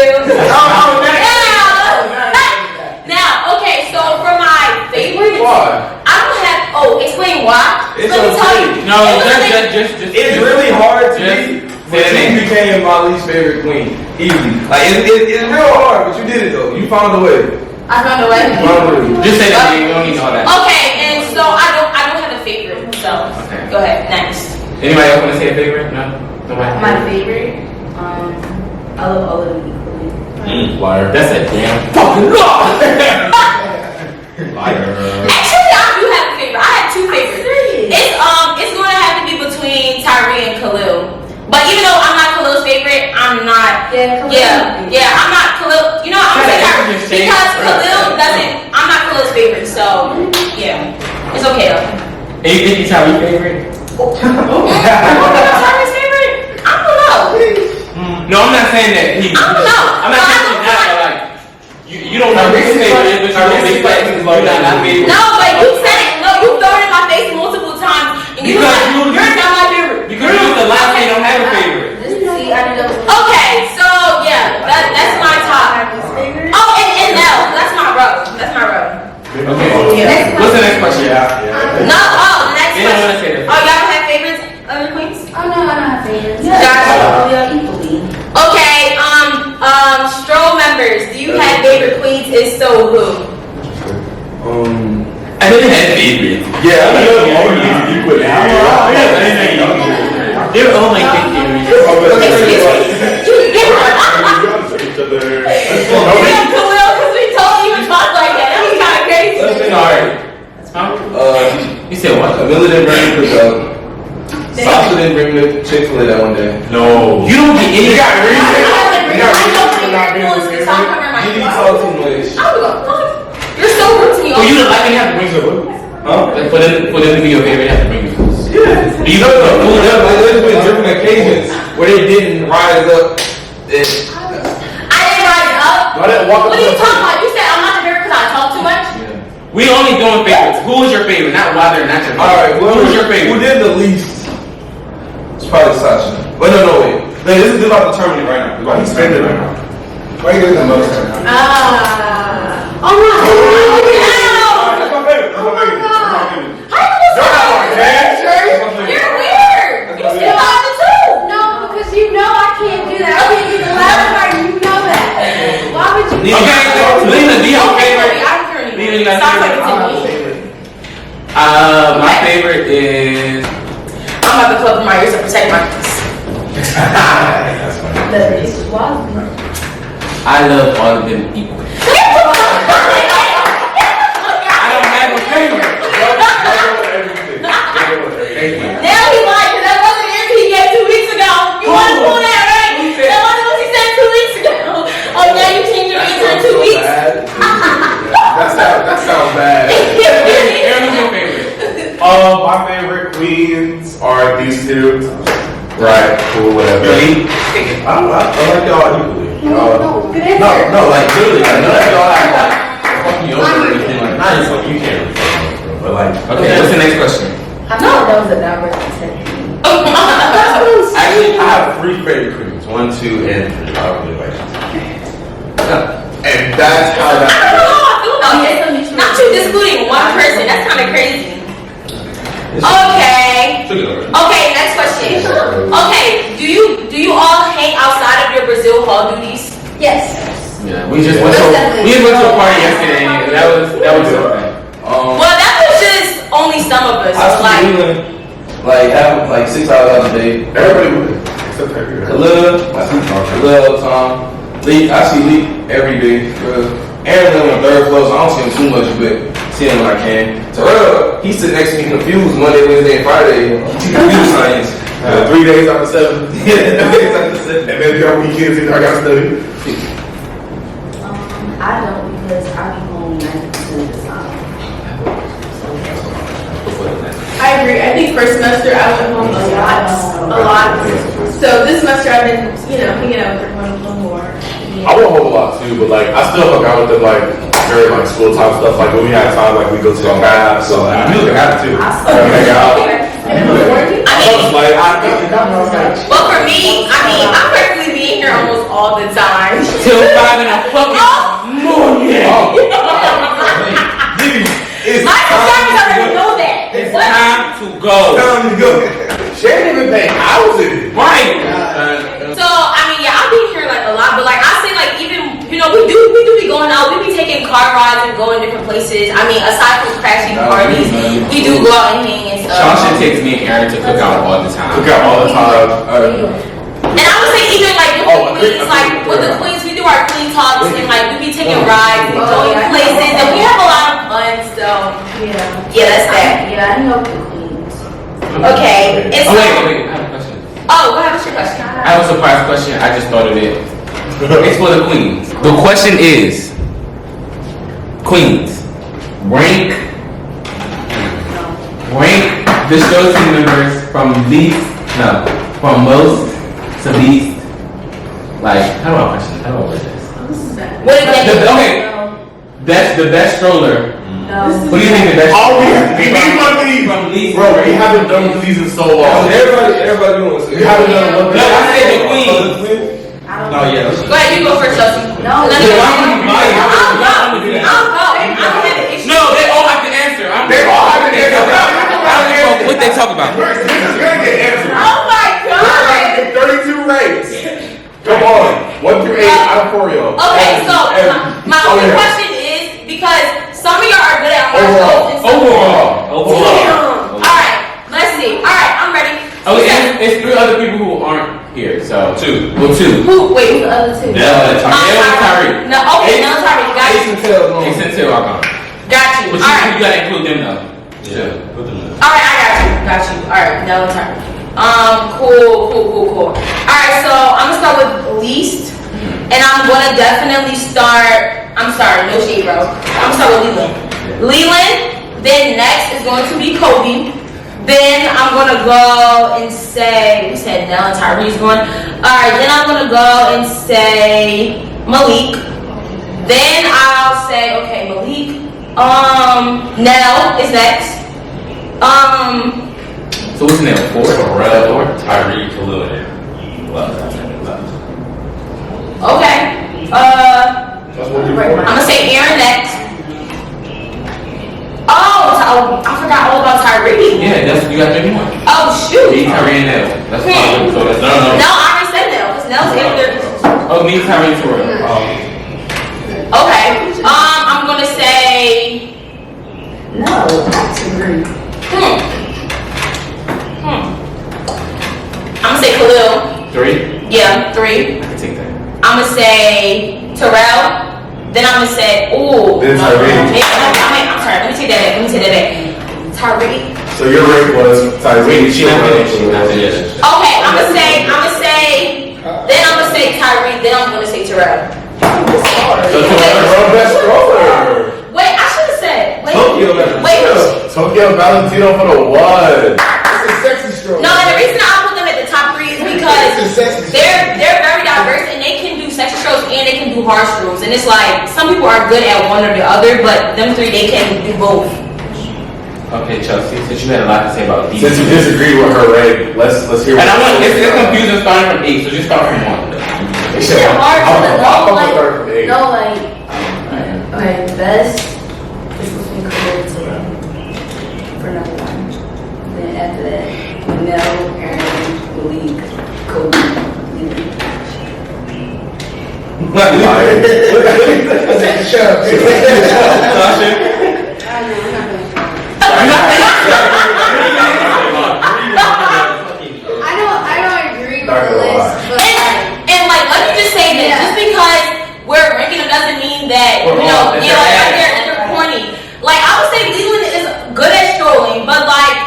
C: Now, okay, so for my favorite, I don't have. Oh, explain why. Let me tell you.
A: No, just.
B: It's really hard to be. But you became my least favorite queen. Easy. Like it's real hard, but you did it though. You found a way.
C: I found a way.
A: Just say that. You don't need all that.
C: Okay, and so I don't have a favorite. So go ahead. Next.
A: Anybody else want to say a favorite? No. Nobody.
E: My favorite, I love all of them equally.
A: Liar. That's a damn fucking lie. Liar.
C: Actually, I do have a favorite. I have two favorites. It's going to have to be between Tyree and Khalil. But even though I'm not Khalil's favorite, I'm not. Yeah, I'm not Khalil. You know, I'm gonna say Tyree because Khalil doesn't. I'm not Khalil's favorite, so yeah, it's okay though.
A: And you think he's Tyree's favorite?
C: Tyree's favorite? I don't know.
A: No, I'm not saying that he.
C: I don't know.
A: I'm not saying that, but like, you don't know his favorite, but you don't expect him to be not favorite.
C: No, but you said it. No, you thrown it in my face multiple times, and you
A: Because
C: like, you're not my favorite.
A: Because you're the last thing don't have a favorite.
C: Okay, so yeah, that's my top. Oh, and Nell, that's my row. That's my row.
A: Okay. What's the next question?
C: No, the next question. Oh, y'all have favorites, other queens?
E: Oh no, I don't have favorites.
C: Gotcha.
E: Equally.
C: Okay, stroll members, do you have favorite queens? If so, who?
A: I didn't have favorites.
I: Yeah, I know all of you equal now.
A: They're all like big favorites.
C: Khalil, because we totally even talk like that. That was kind of crazy.
A: Sorry. You said what?
B: Camilla didn't bring the Sasha didn't bring the Chick-fil-A that one day.
I: No.
A: You don't get any.
I: You got reason.
C: I don't bring my influence to talk over my
B: You talk too much.
C: You're so rude to me.
A: For you to like it, you have to bring some food.
B: Huh?
A: Like for them to be your favorite, you have to bring the food.
B: Yeah.
A: Do you know the food?
B: There's been different occasions where they didn't rise up.
C: I didn't rise up.
I: Why didn't walk up
C: What
I: to
C: are you
I: the
C: talking about? You said I'm not the favorite because I talk too much?
A: We only doing favorites. Who is your favorite? Not why they're not your favorite.
B: Alright,
A: who's your
B: Who
A: favorite?
B: did the least? It's probably Sasha. Wait, no, wait. This is about to determine it right now.
I: Why you spend it right now?
B: Why you getting the most right now?
C: Oh my god.
I: That's my favorite. That's my favorite. That's my favorite.
C: How you gonna
I: You're not my
C: say
I: favorite.
C: You're weird. You still have the two.
F: No, because you know I can't do that. I can't do the last part. You know that. Why would you?
A: Okay, Lena, do you have a favorite?
C: I'm
A: Lena, you got a favorite? My favorite is.
C: I'm about to cover my ears to protect my peace.
A: That's funny. I love all of them equally. I don't have a favorite.
C: Now he lied because that wasn't the answer he gave 2 weeks ago. You want to pull that, right? That wasn't what he said 2 weeks ago. Oh, now you changed your answer in 2 weeks.
B: That sounds bad.
A: Aaron, who's your favorite?
I: My favorite queens are these two. Right, cool, whatever. I like y'all equally.
H: No, like literally, like none of y'all have like fucking you over or anything. Like, not just like you can't really fuck me, bro. But like,
A: Okay, what's the next question?
E: I thought that was a direct attempt.
H: actually, I have 3 favorite queens. 1, 2, and 3. I really like them.
I: And that's how that.
C: Not you excluding one person. That's kind of crazy. Okay. Okay, next question. Okay, do you all hang outside of your Brazeal Hall duties?
E: Yes.
A: Yeah, we just went to a party yesterday. And that was something.
C: Well, that was just only some of us.
B: I
C: So
B: like have like 6 hours out of the day.
I: Everybody would. Except her.
B: Khalil, I see Khalil, Tom, Lee. I see Lee every day. Aaron's on the 3rd floor, so I don't see him too much, but see him when I can. Terrell, he sit next to me confused Monday, Wednesday, and Friday. Computer science.
I: 3 days out of 7. And then the other weekends, I got to study.
E: I don't because I be home 90% of the time.
G: I agree. I think first semester I went home a lot. So this semester I've been, hanging out with everyone a little more.
I: I went home a lot too, but like I still hung out with them like during like school time stuff. Like when we had time, like we go to the bath. So like, we look at it too. Hang out.
C: well, for me, I'm practically being here almost all the time.
A: Till 5 in the fucking morning.
C: My subscribers already know that.
A: It's time to go.
I: She ain't even pay houses.
A: Right.
C: So I'll be here like a lot, but like I say, like even we do be going out. We be taking car rides and going different places. Aside from crashing parties, we do go out and hang and stuff.
A: Sean should take me and Aaron to cook out all the time.
I: Cook out all the time.
C: And I would say even like with the queens, we do our queen talks and like we be taking rides and going places, and we have a lot of fun. So yeah, that's that.
E: Yeah, I know the queens.
C: Okay. And so,
A: wait, I have a question.
C: Oh, what was your question?
A: I have a surprise question. I just thought of it. It's for the queens. The question is, queens, rank the show team members from most to least. Like, how do I word this?
C: What is that?
A: Okay, that's the best stroller. What do you think the best? From least.
I: Bro, we haven't done these in so long.
B: Everybody doing this.
I: We haven't done one.
A: No, I said the queen.
H: No, yeah.
C: Go ahead, you go first, Chelsea.
A: No, they all have to answer.
I: They all have to answer.
A: I don't care what they talk about.
I: This is gonna get answered.
C: Oh my god!
I: 32 rates. Come on. 1 through 8 out of 4 y'all.
C: Okay, so my only question is because some of y'all are good at hard shows and some
A: Overall.
C: Damn. Alright, let's see. Alright, I'm ready.
A: Okay, it's 3 other people who aren't here, so 2. Well, 2.
E: Wait, who's the other two?
A: Tyree.
C: No, okay, no, Tyree. Got you.
A: Ace and Till are gone.
C: Got you.
A: But
C: Alright.
A: you gotta include them though.
H: Yeah, put them in.
C: Alright, I got you. Alright, no, Tyree. Cool. Alright, so I'm gonna start with least. And I'm gonna definitely start. I'm sorry, no shade, bro. I'm gonna start with Leland. Then next is going to be Kobe. Then I'm gonna go and say, we said Nell and Tyree's going. Alright, then I'm gonna go and say Malik. Then I'll say, okay, Malik. Nell is next.
A: So what's the name? 4?
H: Terrell, Tyree, Khalil, and
C: Okay. I'm gonna say Aaron next. Oh, I forgot all about Tyree.
A: Yeah, you got 31.
C: Oh shoot.
A: Me, Tyree, and Nell. That's fine. So that's
C: No, I already said Nell, because Nell's in
A: Oh, me, Tyree, and Terrell.
C: Okay. I'm gonna say.
E: No, I disagree.
C: I'm gonna say Khalil.
A: 3?
C: Yeah, 3.
A: I can take that.
C: I'm gonna say Terrell. Then I'm gonna say,
I: Then Tyree.
C: I'm sorry. Let me take that back. Tyree.
I: So your rate was Tyree.
A: She not finished.
C: Okay, I'm gonna say. Then I'm gonna say Tyree. Then I'm gonna say Terrell.
I: So Terrell best stroller.
C: Wait, I should have said.
I: Tokyo Valentino for the one.
D: It's a sexy stroll.
C: No, and the reason I put them at the top 3 is because they're very diverse and they can do sexy shows do hard strolls, and it's like some people are good at one or the other, but them three they can do both.
A: Okay, Chelsea, since you had a lot to say about these.
I: Since you disagree with her rating, let's hear.
A: And I want it's confusing starting from 8, so just start from 1.
E: It's hard to know, like,
I: start from 8.
E: no, like, okay, best is between Khalil and Terrell for number 1. Then after that, Mel, Aaron, Malik, Kobe, Lily.
F: I don't agree with the list, but
C: And like, let me just say this: just because we're ranking them doesn't mean that
A: We're all-
C: they're corny. Like, I would say Leland is good at strolling, but like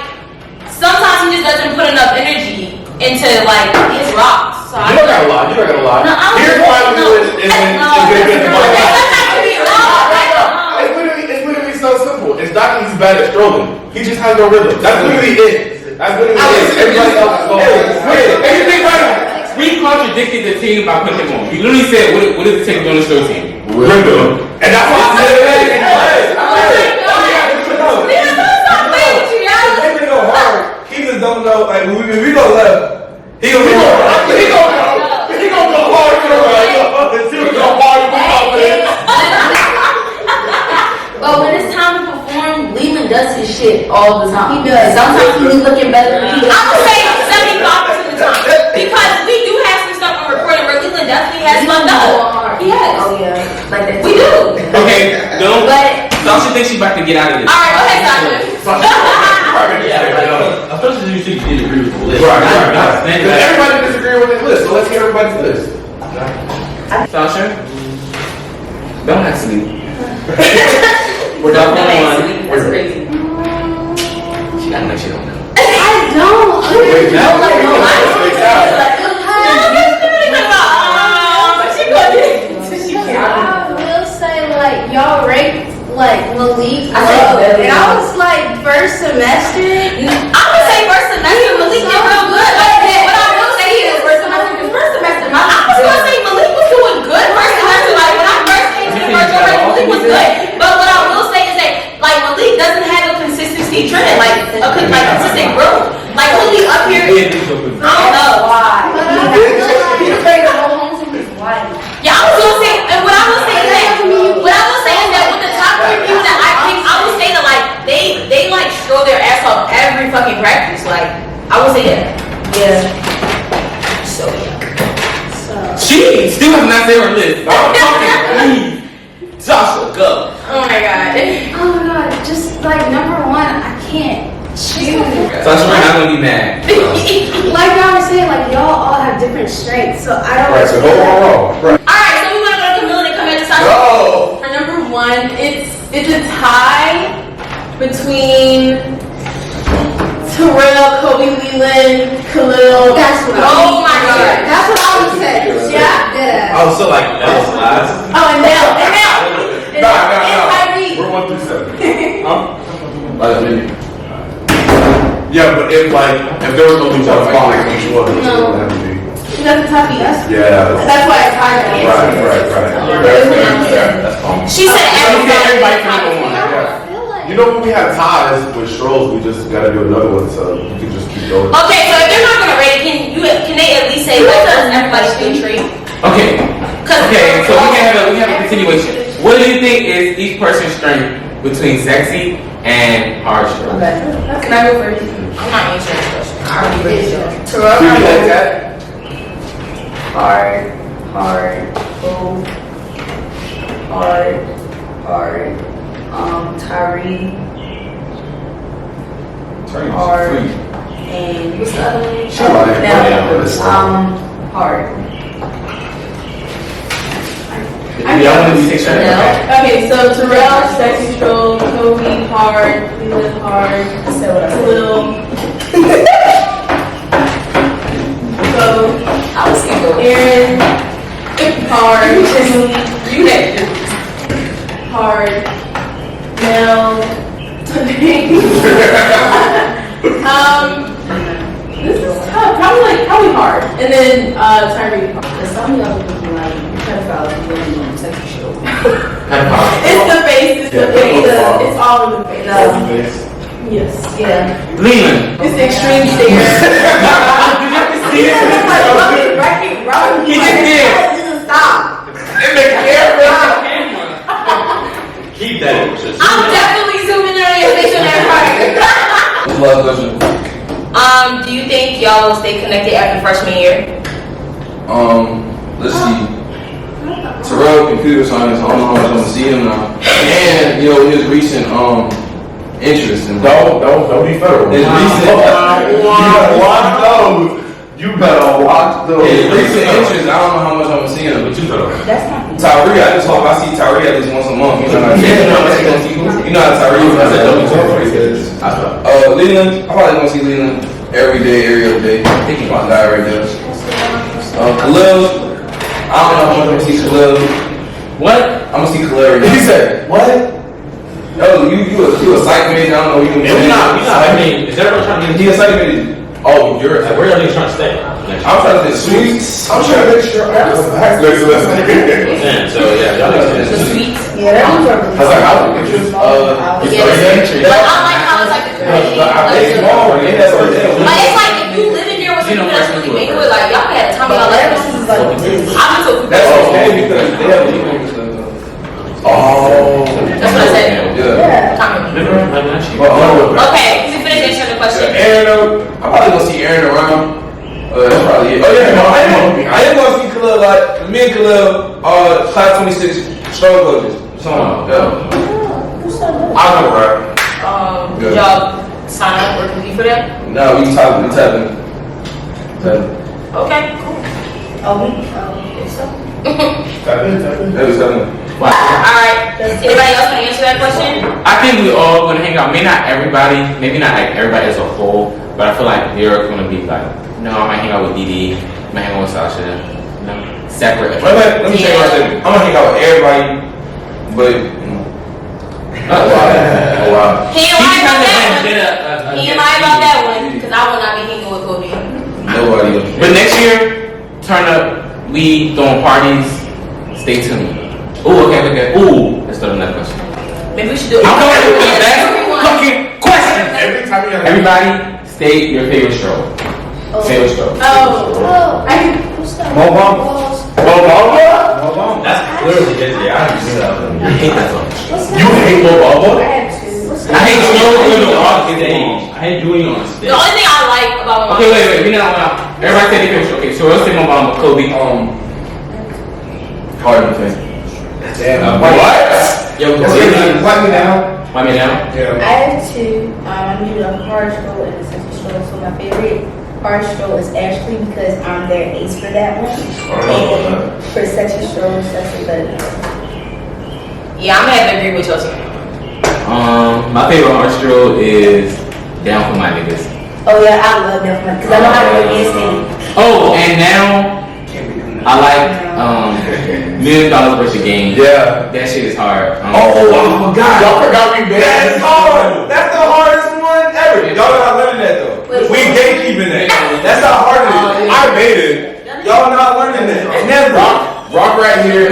C: sometimes he just doesn't put enough energy into like his rocks. So
I: You don't gotta lie. You don't gotta lie.
C: No, I don't
I: Here's
C: think-
I: why
C: no.
I: Lewis is good at the It's literally so simple. It's not that he's bad at strolling. He just has no rhythm. That's literally it. That's literally it. Everybody else is going.
A: Hey, you think about it? We contradicted the team by putting him on. You literally said, what does it take to be on the show team?
I: Rhythm. And that's why I said it. He just don't know. Like we go left, he gonna go hard. He gonna go hard to the right. He gonna go hard to the confidence.
E: But when it's time to perform, Leland does his shit all the time.
F: He does.
E: Sometimes he be looking better than he
C: I would say 75% of the time because we do have some stuff on recording where Leland definitely has fucked up. He has.
E: Oh yeah, like that.
C: We do.
A: Okay, don't.
E: But
A: Sasha thinks she's about to get out of this.
C: All right, go ahead, Sasha.
H: Especially you think you did agree with the list.
I: Right. Because everybody disagree with this list, so let's hear everybody's list.
A: Sasha, don't ask me.
C: We're done
A: on one.
C: That's crazy.
A: She gotta know she don't know.
F: I don't.
I: Wait, now
E: like, no, I
I: Wait, now.
F: I will say, like, y'all ranked, like, Malik
E: I think
F: low.
E: very
F: And I
E: low.
F: was like, first semester.
C: I would say first semester Malik did real good. What I will say is first semester. I was gonna say Malik was doing good first semester. Like when I first came to the virtual rate, Malik was good. But what I will say is that like Malik doesn't have a consistency trend, like consistent growth. Like he'll be up here. I don't know why.
F: But I feel like
E: he's afraid to go home to his wife.
C: Yeah, I was gonna say, and what I will say is that with the top 3 people that I picked, I would say that like they like stroll their ass off every fucking practice. Like I would say that.
E: Yeah.
C: So yeah.
A: She still has not said her list. Please, Sasha, go.
C: Oh my god.
F: oh my god, just like number 1, I can't choose.
A: Sasha, we're not gonna be mad.
F: Like I was saying, like y'all all have different strengths, so I don't.
I: Right, so go on. Right.
C: Alright, so we wanna go to Camilla and come back to Sasha.
I: Go.
G: For number 1, it's a tie between Terrell, Kobe, Leland, Khalil.
F: That's what
C: Oh my god.
F: That's what I would say. Yeah.
H: I was so like that was last.
G: Oh, and Nell.
I: Nah. We're 1 through 7. Yeah, but if there was only one spot, which one? Which one would it have to be?
G: That's the toughie.
I: Yeah.
G: That's why it's hard to answer.
I: Right.
H: That's fine.
C: She said everybody.
I: You know when we have ties with strolls, we just gotta do another one, so you can just keep going.
C: Okay, so if they're not gonna rate it, can they at least say like does everybody feel treat?
A: Okay. Okay, so we have a continuation. What do you think is each person's strength between sexy and hard stroke?
E: Okay. Can I go first?
C: I'm not answering this question. I already did.
E: Terrell,
I: Do you like that?
E: hard, both, hard, Tyree, hard, and what's the other one?
I: She like
E: Hard.
A: Y'all want to be take
G: Okay, so Terrell, sexy stroll, Kobe, hard, Leland, hard, Khalil. So,
E: I was gonna go
G: Aaron, hard, you had hard, Mel, this is probably hard, and then Tyree.
E: Some of y'all would be like pedophiles.
G: It's the face. It's the face. It's all in the face. Yes.
E: Yeah.
A: Leland.
G: It's the extreme stare.
A: Did you have to see it? He just did.
F: Stop.
A: In the camera.
H: Keep that.
C: I'm definitely zooming in on your face on that part.
B: Last question.
C: Do you think y'all will stay connected after freshman year?
B: Let's see. Terrell, computer science. I don't know how much I'm gonna see him now. And his recent interest in
I: Don't be federal.
B: his recent.
I: You better watch those.
B: His recent interest. I don't know how much I'm gonna see him.
H: But you know.
E: That's not
B: Tyree, I just hope I see Tyree at least once a month. You know how Tyree is. I said Leland, I'm probably gonna see Leland every day, every other day. I think he's my guy right there. Khalil, I don't know how much I'm gonna see Khalil.
A: What?
B: I'm gonna see Khalil every day.
I: He said, what?
B: Yo, you a psych major, I don't know you.
H: I mean, is everyone trying to
B: He a psych major. Oh, you're
H: like, where are they trying to stay?
B: I'm trying to say sweets.
I: I'm trying to make sure I come back.
H: Man, so yeah, y'all
C: The
H: like
C: sweets.
E: Yeah, that was
I: I was like, how would you?
C: But I like how it's like the community. But it's like if you live in here with people that's really make it, like y'all had a time of y'all life. I've been so
B: That's okay because they have legal stuff.
I: Oh.
C: That's what I said.
B: Yeah.
C: Okay, we finish answering the question.
B: Aaron, I'm probably gonna see Aaron around. That's probably it. Oh yeah, I am gonna see Khalil. Like me and Khalil, class 26 stroll coaches. So
I: I know, right?
C: Did y'all sign up or compete for that?
B: No, we tapping.
C: Okay, cool.
B: That was tapping.
C: Alright, anybody else want to answer that question?
A: I think we all gonna hang out. Maybe not everybody, maybe not like everybody as a whole, but I feel like they're gonna be like, no, I might hang out with Deedee, I might hang out with Sasha, separate.
B: Let me tell you what I'm gonna hang out with everybody, but wow.
C: He ain't lie about that one. He ain't lie about that one, because I will not be hanging with Kobe.
B: Nobody.
A: But next year, turn up, we throwing parties, stay tuned. Ooh, okay. Ooh, let's start another question.
C: Maybe we should do it.
A: I'm going to the best fucking question. Everybody, state your favorite stroll. Favorite stroll.
H: that's clearly his reality.
A: I hate that song.
I: You hate Mo
A: I hate strolling on stage.
H: I hate doing it on stage.
C: The only thing I like about my
A: Okay, wait. We not now. Everybody say their favorite stroll. Okay, so let's say Mo Kobe.
B: Hard to think.
I: Damn.
A: What?
B: Yo,
I: Wipe me down.
A: Why me now?
E: I have two. I'm usually a hard stroll and a sexy stroll. So my favorite hard stroll is Ashley because I'm their ace for that one. And for sexy stroll, sexy buddy.
C: Yeah, I'm gonna have to agree with Chelsea.
A: My favorite hard stroll is Down for My Niggas.
E: Oh yeah, I love that one because I know how to do handstand.
A: Oh, and now I like $1 million worth of game.
I: Yeah.
A: That shit is hard.
I: I forgot. Y'all forgot we made
B: That's hard. That's the hardest one ever. Y'all not learning that though. We gatekeeping that. That's how hard it is.
I: I made it.
B: Y'all not learning that.
I: And then Rock right here.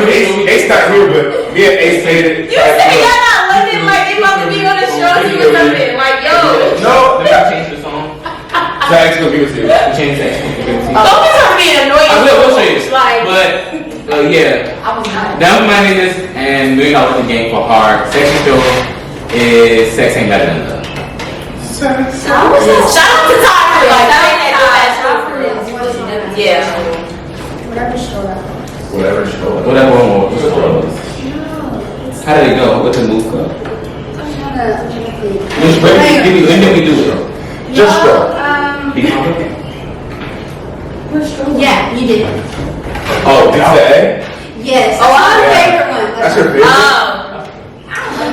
I: Ace not here, but me and Ace made it.
C: You say y'all not living like they about to be on the show or something. Like, yo.
B: No.
A: Did I change the song? Zach's gonna be with you. We changed that.
C: Don't be trying to be annoying.
A: I will change.
C: Like,
A: But yeah.
E: I was not.
A: Down for My Niggas and $1 million worth of game for hard. Sexy stroll is sex ain't better than love.
C: shout out to Tyler. Like, that ain't that good. Yeah.
E: Whatever stroll that
I: Whatever stroll.
A: Whatever one more. How did it go? What's the move go? When did we do it?
I: Just stroll.
A: Be confident.
F: Yeah, you did.
I: Oh, did you say?
F: Yes.
E: Oh,
F: That's my
I: yeah.
F: favorite one.
I: That's your favorite?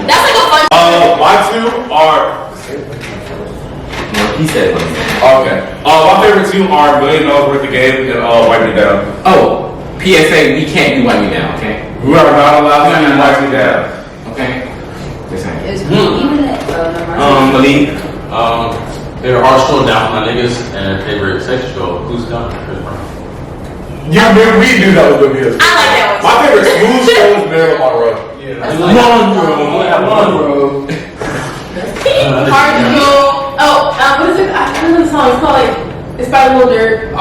C: That's like a fun.
I: My two are.
A: No, he said it.
I: Okay. My favorite two are $1 million worth of game and Wipe Me Down.
A: Oh, PSA, we can't do Wipe Me Down, okay?
I: We are not allowed to do Wipe Me Down.
A: Okay? Listen. Malik.
H: Favorite hard stroll Down for My Niggas and favorite sexy stroll Who's Done?
I: Yeah, man, we knew that was gonna be a
C: I like that one.
I: My favorite smooth stroll is Marilyn Monroe.
A: Monroe.
G: Cardinal. Oh, what is it? I don't know the song. It's called like, it's by Lil Durk.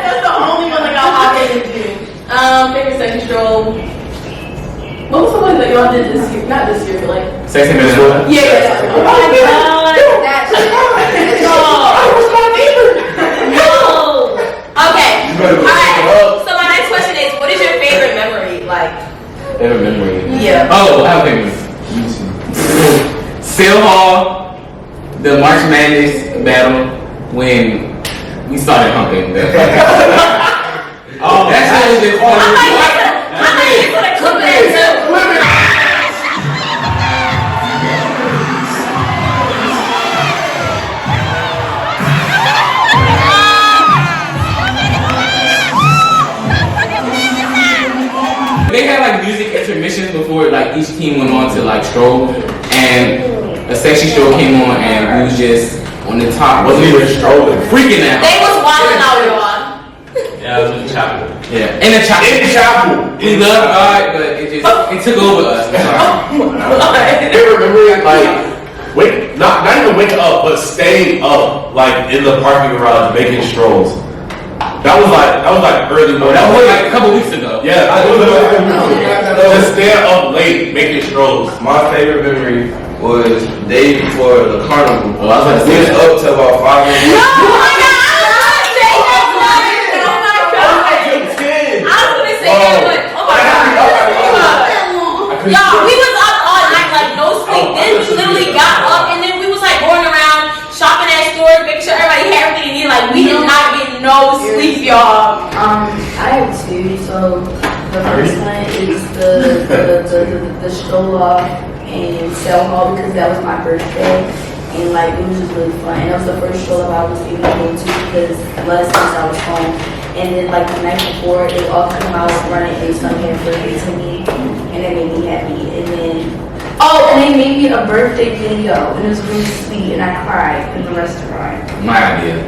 G: That's the only one that got hot into. Favorite second stroll. What was the one that y'all did this year? Not this year, but like.
A: Sexy Minnesota?
G: Yeah. Oh my god.
C: No. Okay. Alright. So my next question is, what is your favorite memory? Like.
A: Favorite memory?
C: Yeah.
A: Oh, I have a favorite memory. Sale Hall, the March Madness battle when we started humping. Oh, that shit was just fun.
C: I thought you were gonna clip that too.
A: They had like music intermissions before like each team went on to like stroll, and a sexy stroll came on and we was just on the top. Wasn't even strolling, freaking out.
C: They was wilding out, y'all.
H: Yeah, it was in the chapel.
A: Yeah, in the chapel. We love God, but it took over us.
I: They remember it like wait, not even waking up, but staying up like in the parking garage making strolls. That was like early morning.
A: That was like a couple weeks ago.
I: Yeah, just staying up late making strolls.
B: My favorite memory was the day before the carnival.
A: Oh, I was about to say
B: We was up till about 5 a.m.
C: Oh my god! Y'all, we was up all night, like no sleep. Then we literally got up and then we was like going around shopping at stores, making sure everybody had everything they needed. Like we did not get no sleep, y'all.
E: I have two. So the first one is the stroll off and sell hall because that was my birthday. And like it was just really fun. And that was the first stroll I was able to go to because last since I was home. And then like the night before they all come out running and sung happy birthday to me. And that made me happy. And then and they made me a birthday video and it was really sweet and I cried in the restaurant.
A: My idea.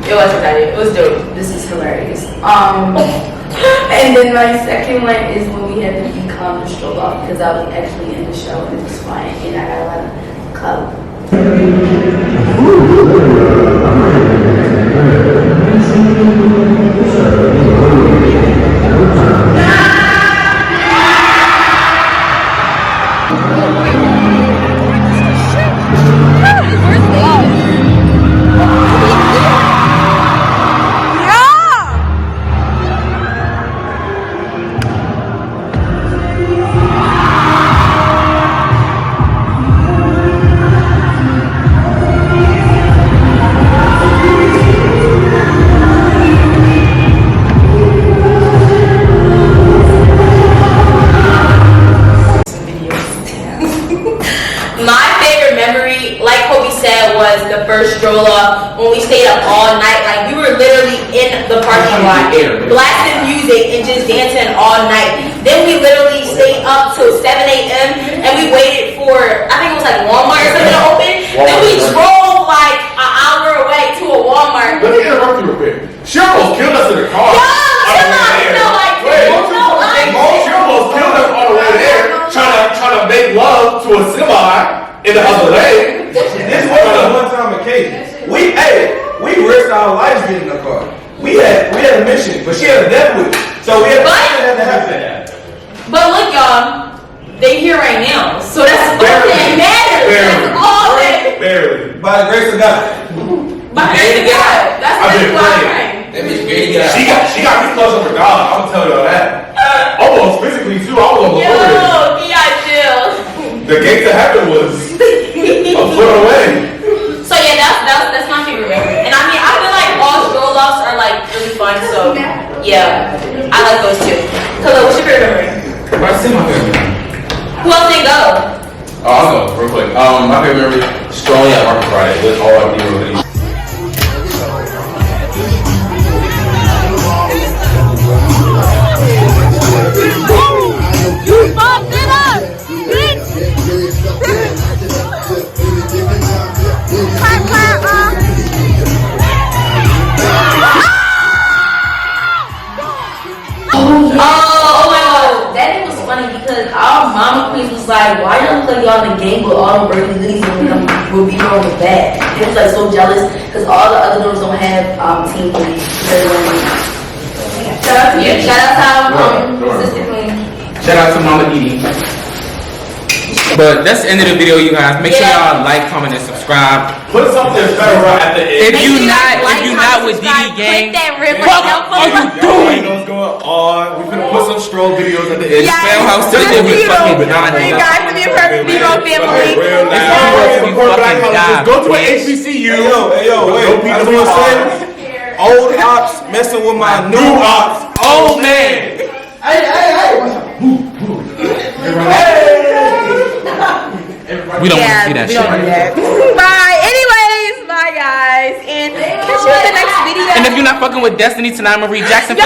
C: It was a good idea. It was dope.
E: This is hilarious. And then my second one is when we had the become the stroll off because I was actually in the show and it was fun and I got a lot of clout.
C: Stroll off when we stayed up all night. Like we were literally in the parking lot blasting music and just dancing all night. Then we literally stayed up till 7 a.m. and we waited for, I think it was like Walmart or something to open. Then we drove like an hour away to a Walmart.
I: Let me interrupt you real quick. She almost killed us in the car. She almost killed us on the way there, trying to make love to a semi in the other lane.
B: This wasn't a one-time occasion. We risked our lives getting in the car. We had a mission, but she had a death wish. So we had to happen.
C: But look, y'all, they here right now. So that's all that matters. That's all that.
I: Barely.
B: By the grace of God.
C: By the grace of God. That's why I'm praying.
B: That bitch gave God.
I: She got me closer to God. I'm telling y'all that. Almost physically too. I was almost over there.
C: Yo, chill.
I: The gate to heaven was a foot away.
C: So yeah, that's my favorite memory. And I mean, I feel like all stroll offs are like really fun. So yeah, I like those too. Khalil, what's your favorite memory?
A: I see my favorite memory.
C: Who else didn't go?
H: Oh, I'll go real quick. My favorite memory, strolling at Market Friday with all our people.
J: You fucked it up, bitch! Clap, clap,
E: Mama Queens was like, why y'all look like y'all in the game with all the Berkeley ladies and will be on the back? They was like so jealous because all the other dorms don't have team ladies. Shout out to you. Shout out to our sister queen.
A: Shout out to Mama Deedee. But that's the end of the video, you guys. Make sure y'all like, comment, and subscribe.
I: Put something federal at the end.
A: If you not with Deedee Gang,
C: what
A: are you doing?
I: What's going on? We're gonna put some stroll videos at the end.
A: Spell house today with fucking
C: for you guys to be a perfect B-roll family.
I: Just go to an HBCU. Hey yo, wait. I just want to say, old ops messing with my new ops.
A: Oh man. We don't want to see that shit.
C: Bye. Anyways, bye guys, and catch you in the next video.
A: And if you're not fucking with Destiny tonight, I'm gonna read Jackson.
C: Yo!